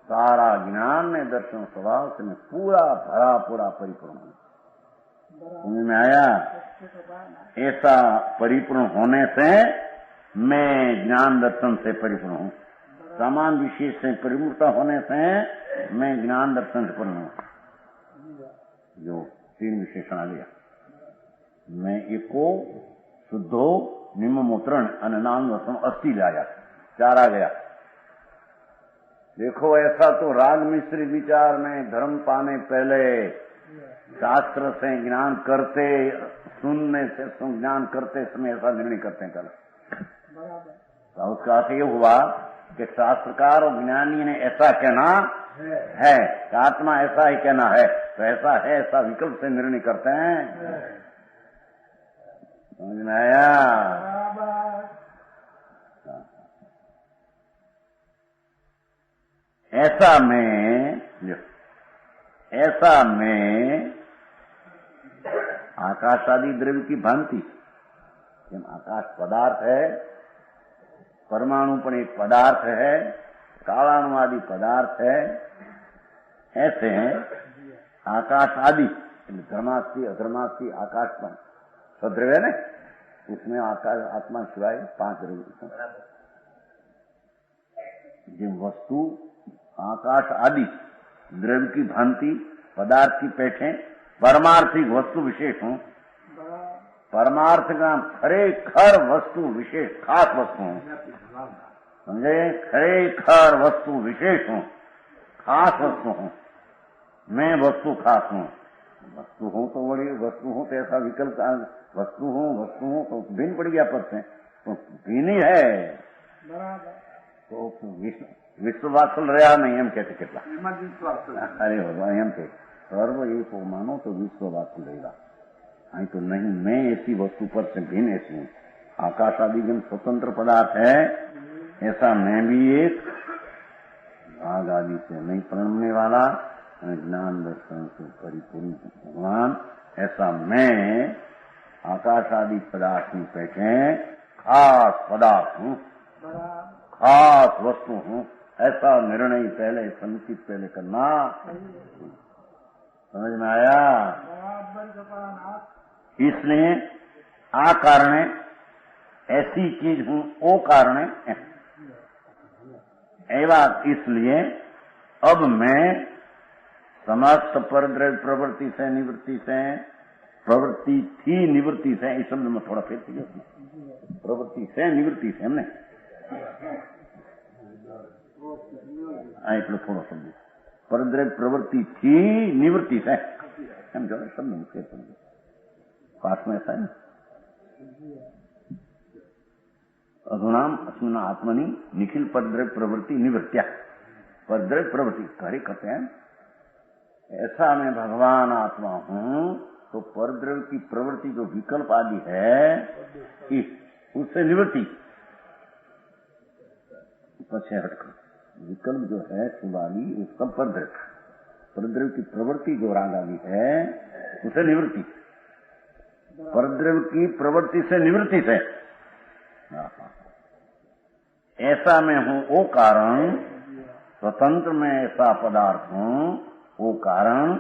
सारा ज्ञान में दर्शन स्वभाव से मैं पूरा भरा पूरा परिपूर्ण हूं। समझ में आया? ऐसा परिपूर्ण होने से मैं ज्ञान दर्शन से परिपूर्ण हूं। समान विशेष से परिमूर्त होने से मैं ज्ञान दर्शन पर हूं। जो 3 विशेषण आ गया, मैं एको शुद्धो निम्न અને નામ દર્શન અસ્થિ લાયા, 4 आ गया। देखो ऐसा तो राग मिश्री विचार में धर्म पाने पहले शास्त्र से ज्ञान करते, सुनने से ज्ञान करते समय ऐसा निर्णय करते हैं कल। तो उसका अर्थ ये हुआ कि शास्त्रकार और ज्ञानी ने ऐसा कहना है कि आत्मा ऐसा ही कहना है, तो ऐसा है, ऐसा विकल्प से निर्णय करते हैं। समझ में आया? ऐसा में आकाश आदि द्रव्य की भांति, आकाश पदार्थ है, परमाणु पण एक पदार्थ है, कालाणु आदि पदार्थ है, ऐसे आकाश आदि धर्मास्थि अधर्मास्थि आकाश पर सद्रव्य है, उसमें आकाश आत्मा सिवाय 5 द्रव्य। जिन वस्तु आकाश आदि द्रव्य की भांति पदार्थ की पैठे परमार्थिक वस्तु विशेष हूं, परमार्थ का खरेखर वस्तु विशेष खास वस्तु हूं, समझे? खरेखर वस्तु विशेष हूं, खास वस्तु हूं, मैं वस्तु खास हूं। वस्तु हूं तो बड़ी वस्तु हूं तो ऐसा विकल्प, वस्तु हूं तो भिन्न पड़ गया पद से, तो भिन्न ही है तो विश्ववासल रहा नहीं, एम कहते कितना। अरे भगवान एम कहते सर्व एक हो मानो तो विश्ववासल रहेगा, नहीं तो नहीं। मैं ऐसी वस्तु पर से भिन्न ऐसी हूं। आकाश आदि जन स्वतंत्र पदार्थ है, ऐसा मैं भी एक भाग आदि से नहीं प्रणमने वाला ज्ञान दर्शन से परिपूर्ण भगवान, ऐसा मैं आकाश आदि पदार्थ में बैठे खास पदार्थ हूं, खास वस्तु हूं, ऐसा निर्णय पहले समुचित पहले करना। समझ में आया? इसलिए आ कारण ऐसी चीज हूं, ओ कारण एवं, इसलिए अब मैं समस्त परद्रव्य प्रवृत्ति से निवृत्ति से, प्रवृत्ति थी निवृत्ति से, इस शब्द में थोड़ा फेर किया, प्रवृत्ति से निवृत्ति से हमने એટલો થોડો શબ્દ પરદ્રવ્ય પ્રવૃત્તિ थी निवृत्ति से, એમ જો શબ્દ में फेर पड़ गया, पास में ऐसा है। अधुनाम अस्मिन् आत्मनि निखिल परद्रव्य प्रवृत्ति निवृत्त्या, परद्रव्य प्रवृत्ति कार्य करते हैं। ऐसा मैं भगवान आत्मा हूं तो परद्रव्य की प्रवृत्ति जो विकल्प आदि है उससे निवृत्ति पीछे हटकर, विकल्प जो है शुभादि उसका परद्रव्य, परद्रव्य की प्रवृत्ति जो राग आदि है उसे निवृत्ति, परद्रव्य की प्रवृत्ति से निवृत्ति से। ऐसा मैं हूं वो कारण, स्वतंत्र में ऐसा पदार्थ हूं वो कारण,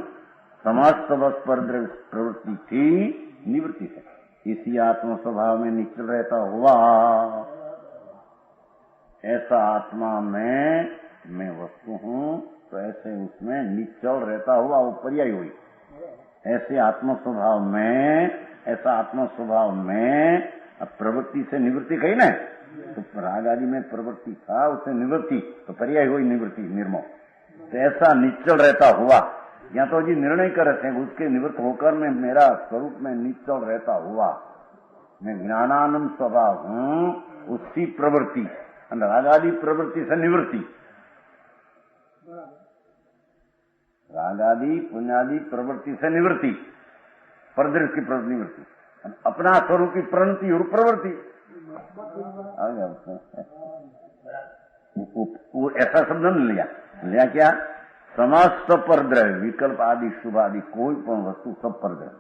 समस्त वस्तु परद्रव्य प्रवृत्ति थी निवृत्ति से, इसी आत्म स्वभाव में निश्चल रहता हुआ, ऐसा आत्मा में मैं वस्तु हूं तो ऐसे उसमें निश्चल रहता हुआ वो पर्याय हुई। ऐसे आत्म स्वभाव में, ऐसा आत्म स्वभाव में प्रवृत्ति से निवृत्ति कही ना, तो राग आदि में प्रवृत्ति था उसे निवृत्ति, तो पर्याय हुई निवृत्ति निर्मोह। तो ऐसा निश्चल रहता हुआ, या तो जी निर्णय कर रहे थे उसके निवृत्त होकर मैं मेरा स्वरूप में निश्चल रहता हुआ, मैं ज्ञानानंद स्वभाव हूं, उसी प्रवृत्ति राग आदि प्रवृत्ति से निवृत्ति, राग आदि पुण्यादि प्रवृत्ति से निवृत्ति, परद्रव्य की प्रवृत्ति निवृत्ति, अपना स्वरूप की प्रणति और प्रवृत्ति आ गया उसमें। वो ऐसा शब्द नहीं लिया क्या, समस्त परद्रव्य विकल्प आदि शुभ आदि कोई पण वस्तु सब परद्रव्य,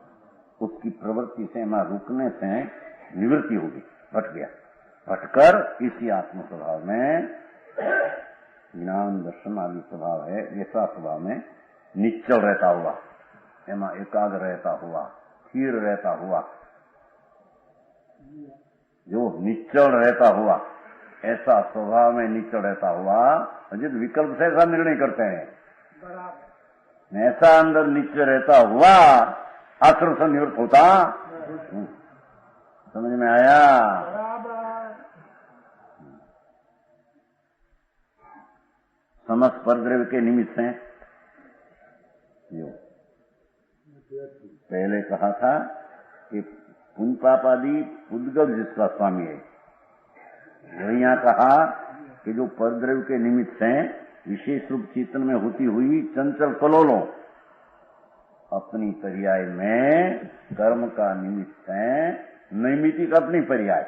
उसकी प्रवृत्ति से वहां रुकने से निवृत्ति होगी, हट गया, हटकर इसी आत्म स्वभाव में ज्ञान दर्शन आदि स्वभाव है, ऐसा स्वभाव में निश्चल रहता हुआ, एमा एकाग्र रहता हुआ, स्थिर रहता हुआ, जो निश्चल रहता हुआ ऐसा स्वभाव में नीचे रहता हुआ अजित विकल्प से ऐसा निर्णय करते हैं, ऐसा अंदर नीचे रहता हुआ आश्रम से निवृत्त होता। समझ में आया? समस्त परद्रव्य के निमित्त हैं। यो पहले कहा था कि पुण्य पाप आदि उद्गम जिसका स्वामी है, यहाँ कहा कि जो परद्रव्य के निमित्त हैं विशेष रूप चेतन में होती हुई चंचल कलोलों अपनी पर्याय में कर्म का निमित्त है, नैमितिक अपनी पर्याय।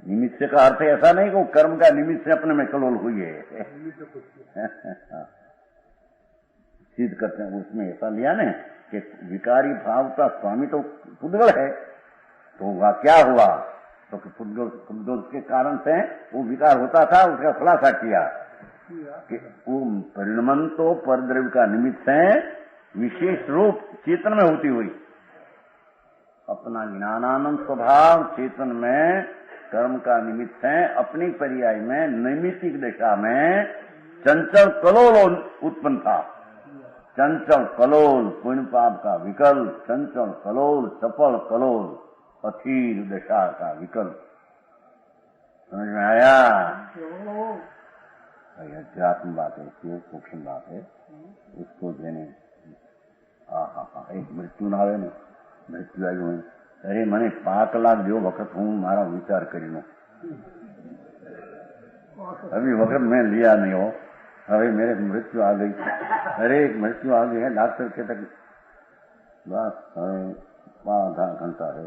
निमित्त का अर्थ ऐसा नहीं कि वो कर्म का निमित्त से अपने में कलोल हुई है। सिद्ध करते हैं उसमें ऐसा लिया ना कि विकारी भाव का स्वामी तो पुद्गल है, तो वह क्या हुआ तो पुद्गल के कारण से वो विकार होता था, उसका खुलासा किया कि वो परिणमन तो परद्रव्य का निमित्त है, विशेष रूप चेतन में होती हुई अपना ज्ञानानंद स्वभाव चेतन में कर्म का निमित्त है, अपनी पर्याय में नैमितिक दिशा में चंचल कलोल उत्पन्न था। चंचल कलोल पुण्य पाप का विकल्प, चंचल कलोल चपल कलोल अथीर दशा का विकल्प। समझ में आया? अध्यात्म बात है, सूक्ष्म बात है, उसको देने एक मृत्यु ना આવે ને મૃત્યુ આવ્યું અરે મને 5 લાખ જેવો વખત હું મારા વિચાર કરી લો अभी वक्त मैं लिया नहीं हो, अरे मेरे मृत्यु आ गई, अरे मृत्यु आ गई है, डॉक्टर कहता बस आधा घंटा है,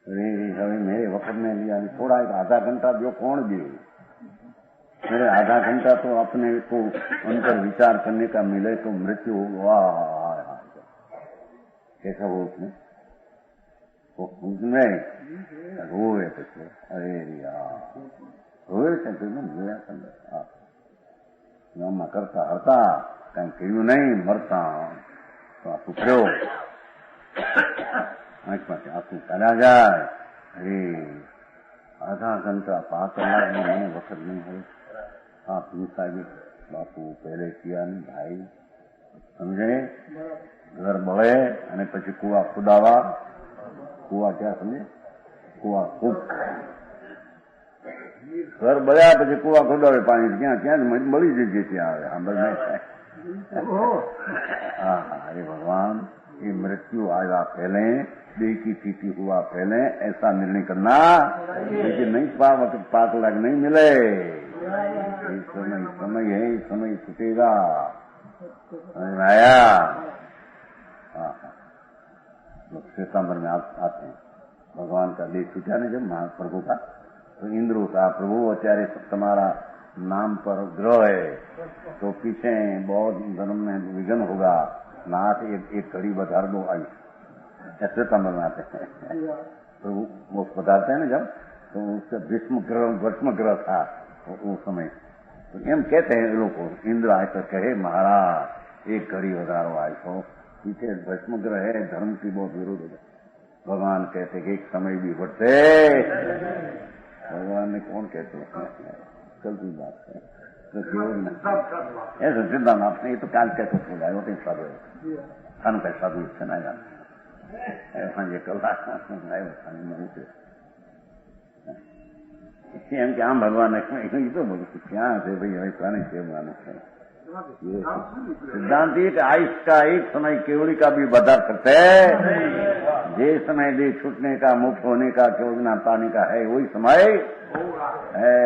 अरे अरे मेरे वक्त में लिया नहीं, थोड़ा एक आधा घंटा दो, कौन दे मेरे आधा घंटा तो अपने को अंतर विचार करने का मिले तो मृत्यु कैसा हो उसमें रोए પછી અરે યાર રોए છે તો જોયા હતા ગામમાં કરતા હતા કઈ કર્યું નહીં, મરતા તો આખું થયો આંખમાંથી આખું ચાલ્યા જાય, અરે आधा घंटा 5 कलाक में मैंने वक्त नहीं है, आप साहब बापू पहले किया नहीं भाई, समझे? घर बळे અને પછી કુવા ખુદાવા, કુવા क्या समझे? કુવા ખૂબ घर बळ्या પછી કુવા ખોદાવે, પાણી ક્યાં ક્યાં મળી જશે ત્યાં આવે સાંભળ हाँ अरे भगवान ये मृत्यु आएगा पहले, देह की स्थिति हुआ पहले, ऐसा निर्णय करना लेकिन नहीं 5 लाख नहीं मिले, समय है, समय छूटेगा। आया श्वेतांबर में आते हैं, भगवान का देह छूटा नहीं जब महाप्रभु का, तो इंद्र का प्रभु अत्यारे तुम्हारा नाम पर ग्रह है तो पीछे बहुत धर्म में विघन होगा, नाथ एक घड़ी बधार दो आई, ऐसे तंबर में आते हैं प्रभु वो बताते हैं ना जब, तो उसका भस्म ग्रह था वो समय, तो एम कहते हैं लोग को, इंद्र आए तो कहे महाराज एक घड़ी बधारो आए तो पीछे भस्म ग्रह है, धर्म की बहुत विरोध हो जाए। भगवान कहते कि एक समय भी बढ़ते, भगवान ने कौन कहते कल की बात है तो ऐसा सिद्धांत आपने ये तो काल कैसे बोला है, वो तो साधु खान का साधु सुना जाता ऐसा ये कला एम कि आम भगवान ये तो बोलो क्या है भाई ऐसा नहीं से मानो सिद्धांत एक आयुष का एक समय केवड़ी का भी बदर करते है, जे समय दे छूटने का मुक्त होने का केवड़ना पाने का है वही समय है।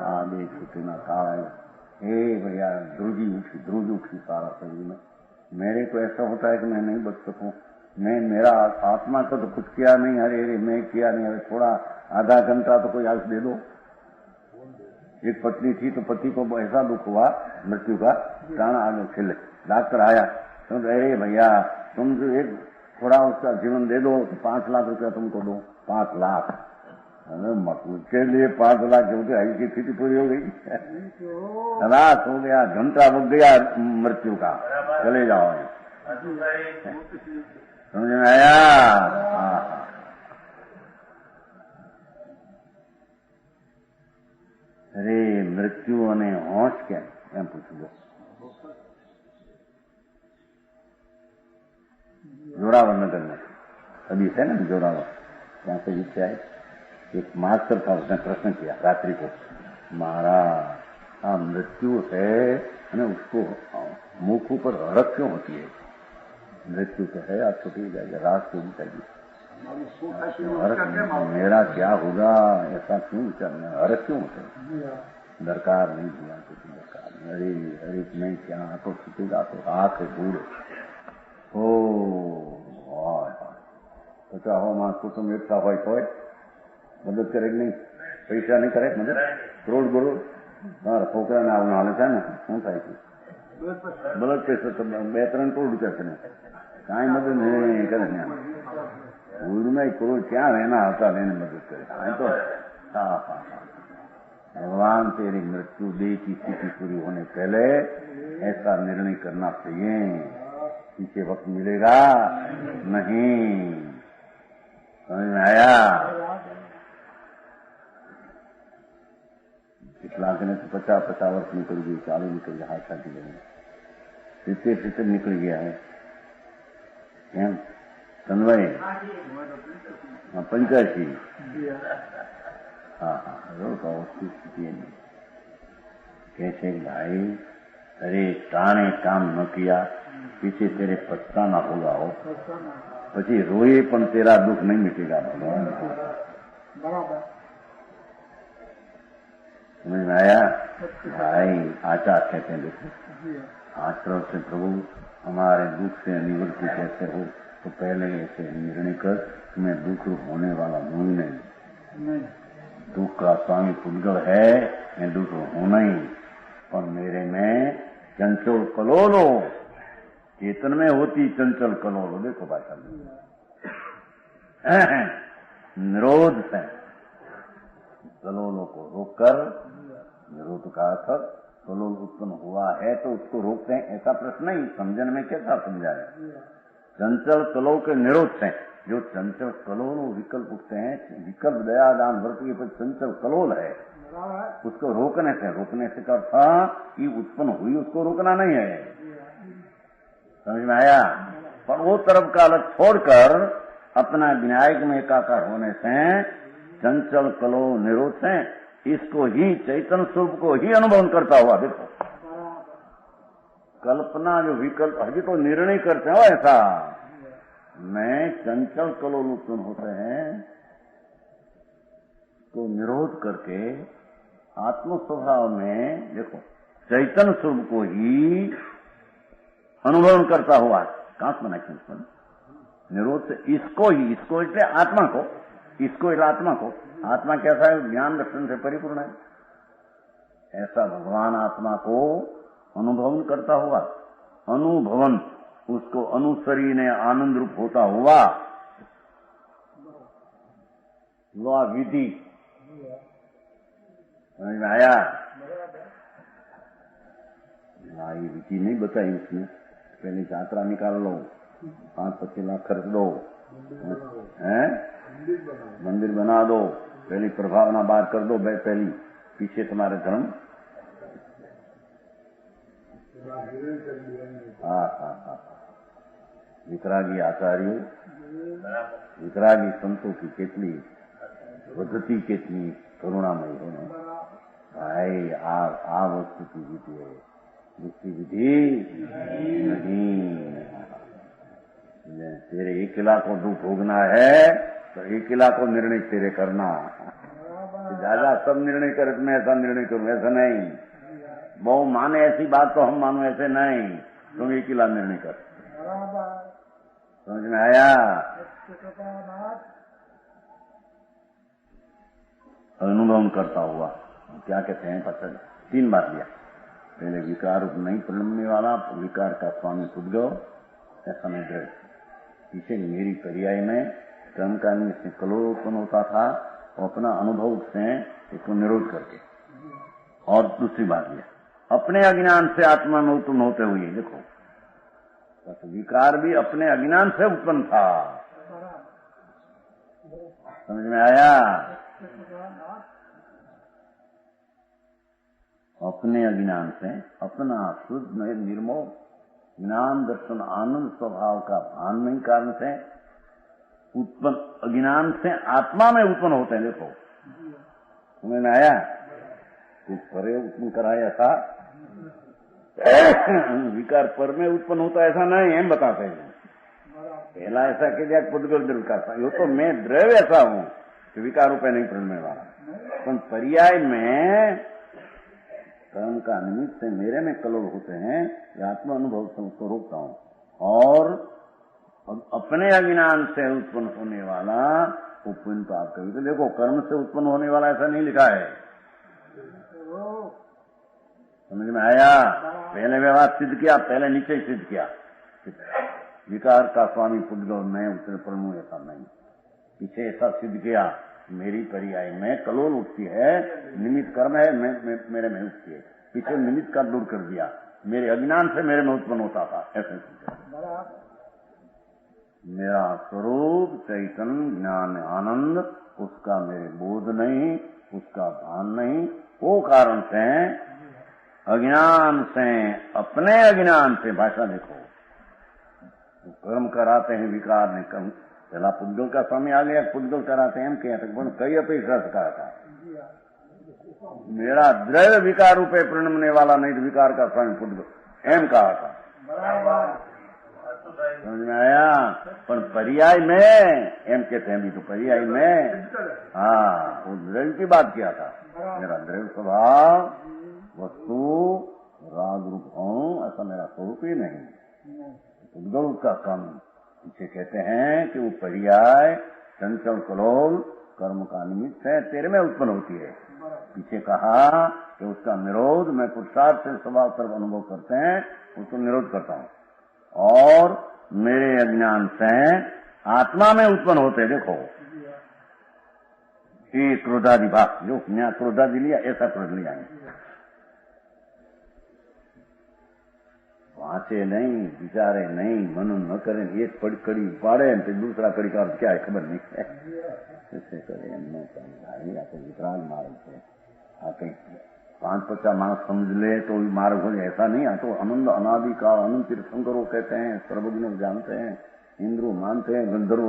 आदि छूटना काल हे भैया ध्रुज उठी सारा शरीर में, मेरे को ऐसा होता है कि मैं नहीं बच सकूं, मैं मेरा आत्मा को तो कुछ किया नहीं, अरे अरे मैं किया नहीं, अरे थोड़ा आधा घंटा तो कोई आयुष दे दो। एक पत्नी थी तो पति को ऐसा दुख हुआ मृत्यु का, प्राण आगे छिले, डॉक्टर आया तो अरे भैया तुम जो एक थोड़ा उसका जीवन दे दो तो 5 लाख रुपया तुमको दो। 5 लाख के लिए 5 लाख क्योंकि आई की स्थिति पूरी हो गई, रात हो गया, घंटा बग गया मृत्यु का, चले जाओ। समझ में आया? અરે મૃત્યુ અને હોશ કેમ એમ પૂછવું. जोरावर नगर में अभी है ना जोरावर, यहाँ से जिससे आए एक मास्टर था, उसने प्रश्न किया रात्रि को, महाराज मृत्यु है અને उसको मुख पर हड़क क्यों होती है? मृत्यु तो है, आप छुट्टी जाएगा, रात को जाएगी, मेरा क्या होगा ऐसा क्यों विचारना, हड़क क्यों होते हैं? दरकार नहीं दिया, कुछ दरकार नहीं, अरे अरे मैं क्या तो छुटेगा तो आंख बूढ़ પચાસ માણસ કુટુંબ એકઠા હોય તોય મદદ કરે કે નહીં? પૈસા નહીં કરે મદદ? કરોડ કરોડ મારા છોકરાને આવું હાલે છે ને, શું થાય છે? બ્લડ પ્રેશર 2-3 કરોડ રૂપિયા છે ને, કાંઈ મદદ નહીં કરે ને. ભૂલમાં 1 કરોડ ક્યાં રહેના હતા એને મદદ કરે. આ તો भगवान तेरी मृत्यु देह की स्थिति पूरी होने पहले ऐसा निर्णय करना चाहिए, पीछे वक्त मिलेगा नहीं. समझ में आया? કેટલાક ને તો 50-50 વર્ષ निकल गई, 40 निकल गया, हाथ साथी गए, 70 निकल गया है. એમ તન્વય 85. हाँ हाँ तो उसकी स्थिति है नहीं. कैसे भाई, अरे टाणे काम न किया, पीछे तेरे पछताना होगा हो, પછી રોए પણ तेरा दुख नहीं मिटेगा. भगवान समझ में आया भाई? आचार कहते हैं देखो, आज तरफ से प्रभु हमारे दुख से निवृत्ति कैसे हो, तो पहले ऐसे निर्णय कर मैं दुख होने वाला हूं नहीं, दुख का स्वामी पुद्गल है, मैं दुख होना ही, और मेरे में चंचल कलोलो, चेतन में होती चंचल कलोलो. देखो भाषा में निरोध से कलोलो को रोककर, निरोध का अर्थ कलोल उत्पन्न हुआ है तो उसको रोकते हैं, ऐसा प्रश्न नहीं. समझने में कैसा समझाया? चंचल कलो के निरोध से, जो चंचल कलोल विकल्प उठते हैं, विकल्प दया दान व्रत के पर चंचल कलोल है, उसको रोकने से था कि उत्पन्न हुई उसको रोकना नहीं है. समझ में आया? पर वो तरफ का अलग छोड़कर अपना न्यायिक में एकाकार होने से चंचल कलो निरोध से इसको ही चैतन्य स्वरूप को ही अनुभव करता हुआ. देखो कल्पना जो विकल्प अभी तो निर्णय करते हो ऐसा, मैं चंचल कलोल उत्पन्न होते हैं तो निरोध करके आत्म स्वभाव में देखो चैतन्य स्वरूप को ही अनुभव करता हुआ. कहां से बना चिंतन निरोध से इसको इसलिए आत्मा को, इसको इस आत्मा को, आत्मा कैसा है? ज्ञान दर्शन से परिपूर्ण है. ऐसा भगवान आत्मा को अनुभवन करता हुआ, अनुभवन उसको अनुसरी ने आनंद रूप होता हुआ लो विधि. समझ में आया? ये विधि नहीं बताई उसने. पहले यात्रा निकाल लो, 5-25 लाख खर्च दो, हैं मंदिर बना दो, पहली प्रभावना बाहर कर दो, पहली पीछे तुम्हारे धर्म. हाँ हाँ हाँ. वितरागी आचार्यों, वितरागी संतों की કેટલી પદ્ધતિ કેટલી કરુણામય है भाई. आ वस्तु की विधि है, दूसरी विधि नहीं. तेरे 1 लाख को दुख भोगना है तो 1 लाख को निर्णय तेरे करना. दादा सब निर्णय करे तो मैं ऐसा निर्णय करूं, ऐसा नहीं. बहु माने ऐसी बात तो हम मानो, ऐसे नहीं. तुम 1 लाख निर्णय कर. समझ में आया? अनुभव करता हुआ क्या कहते हैं? पता 3 बात लिया. पहले विकार नहीं परिणमने वाला, विकार का स्वामी उद्गव ऐसा नहीं ग्रह. पीछे मेरी पर्याय में कर्मकांड से कलोल उत्पन्न होता था, और अपना अनुभव से इसको निरोध करके. और दूसरी बात लिया अपने अज्ञान से आत्मा में उत्पन्न होते हुए. देखो विकार भी अपने अज्ञान से उत्पन्न था. समझ में आया? अपने अज्ञान से अपना शुद्ध निर्मोह ज्ञान दर्शन आनंद स्वभाव का भान नहीं कारण से उत्पन्न अज्ञान से आत्मा में उत्पन्न होते हैं। देखो समझ में आया? कुछ परे उत्पन्न कराया था विकार पर में उत्पन्न होता ऐसा नहीं है, बताते हैं। पहला ऐसा कि जाए पुद्गल द्रव्य का यो तो मैं द्रव्य ऐसा हूं कि विकार रूपये नहीं प्रणने वाला, पर पर्याय में कर्म का निमित्त से मेरे में कलोल होते हैं, आत्मा अनुभव से उसको रोकता हूं। और अपने अज्ञान से उत्पन्न होने वाला वो पुण्य पाप कभी तो देखो कर्म से उत्पन्न होने वाला ऐसा नहीं लिखा है। समझ में आया? पहले व्यवहार सिद्ध किया, पहले नीचे ही सिद्ध किया। विकार का स्वामी पुद्गल मैं उतने प्रणु ऐसा नहीं, पीछे ऐसा सिद्ध किया मेरी पर्याय में कलोल उठती है, निमित्त कर्म है मेरे में उठती है, पीछे निमित्त का दूर कर दिया, मेरे अज्ञान से मेरे में उत्पन्न होता था ऐसे मेरा स्वरूप चैतन्य ज्ञान आनंद उसका मेरे बोध नहीं, उसका भान नहीं, वो कारण से अज्ञान से अपने अज्ञान से भाषा देखो कर्म कराते हैं विकार ने कर्म पहला पुद्गल का स्वामी आ गया, पुद्गल कराते हैं कहते कई अपेक्षा से कहा था मेरा द्रव्य विकार रूपे प्रणमने वाला नहीं तो विकार का स्वामी पुद्गल एम कहा था। समझ में आया? पर पर्याय में एम कहते हैं भी तो पर्याय में हाँ वो द्रव्य की बात किया था। मेरा द्रव्य स्वभाव वस्तु राग रूप हूं ऐसा मेरा स्वरूप ही नहीं। पुद्गल का काम पीछे कहते हैं कि वो पर्याय चंचल कलोल कर्म का निमित्त है, तेरे में उत्पन्न होती है। पीछे कहा कि उसका निरोध मैं पुरुषार्थ से स्वभाव तरफ अनुभव करते हैं उसको निरोध करता हूं और मेरे अज्ञान से आत्मा में उत्पन्न होते हैं। देखो ये क्रोधादि भाव जो यहाँ क्रोधादि लिया ऐसा क्रोध लिया वांचे नहीं विचारे नहीं मनन न करे, एक कड़ी पाड़े तो दूसरा कड़ी का क्या है खबर नहीं है ऐसे करे आते विकराल मार्ग से आते 5-50 मार्ग समझ ले तो मार्ग हो ऐसा नहीं। तो आनंद अनादि का अनंत तीर्थंकरो कहते हैं, सर्वज्ञ जानते हैं, इंद्रो मानते हैं, गंधर्व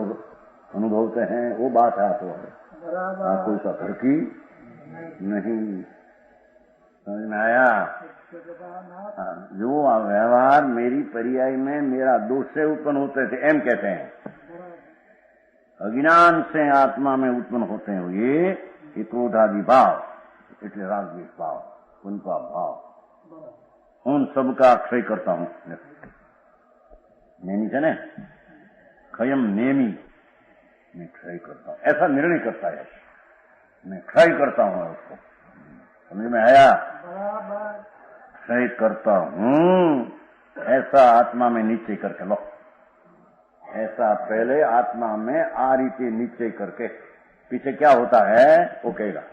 अनुभवते हैं, वो बात है। तो कोई सा फर्की नहीं। समझ में आया? जो व्यवहार मेरी पर्याय में मेरा दोष से उत्पन्न होते थे एम कहते हैं, अज्ञान से आत्मा में उत्पन्न होते हैं ये क्रोधादि भाव એટલે राग द्वेष भाव उनका भाव उन सबका क्षय करता हूं। नेमी है ना क्षयम नेमी मैं क्षय करता हूं ऐसा निर्णय करता है, मैं क्षय करता हूं उसको। समझ में आया? क्षय करता हूं ऐसा आत्मा में निश्चय करके लो, ऐसा पहले आत्मा में आ रीति निश्चय करके पीछे क्या होता है वो कहेगा।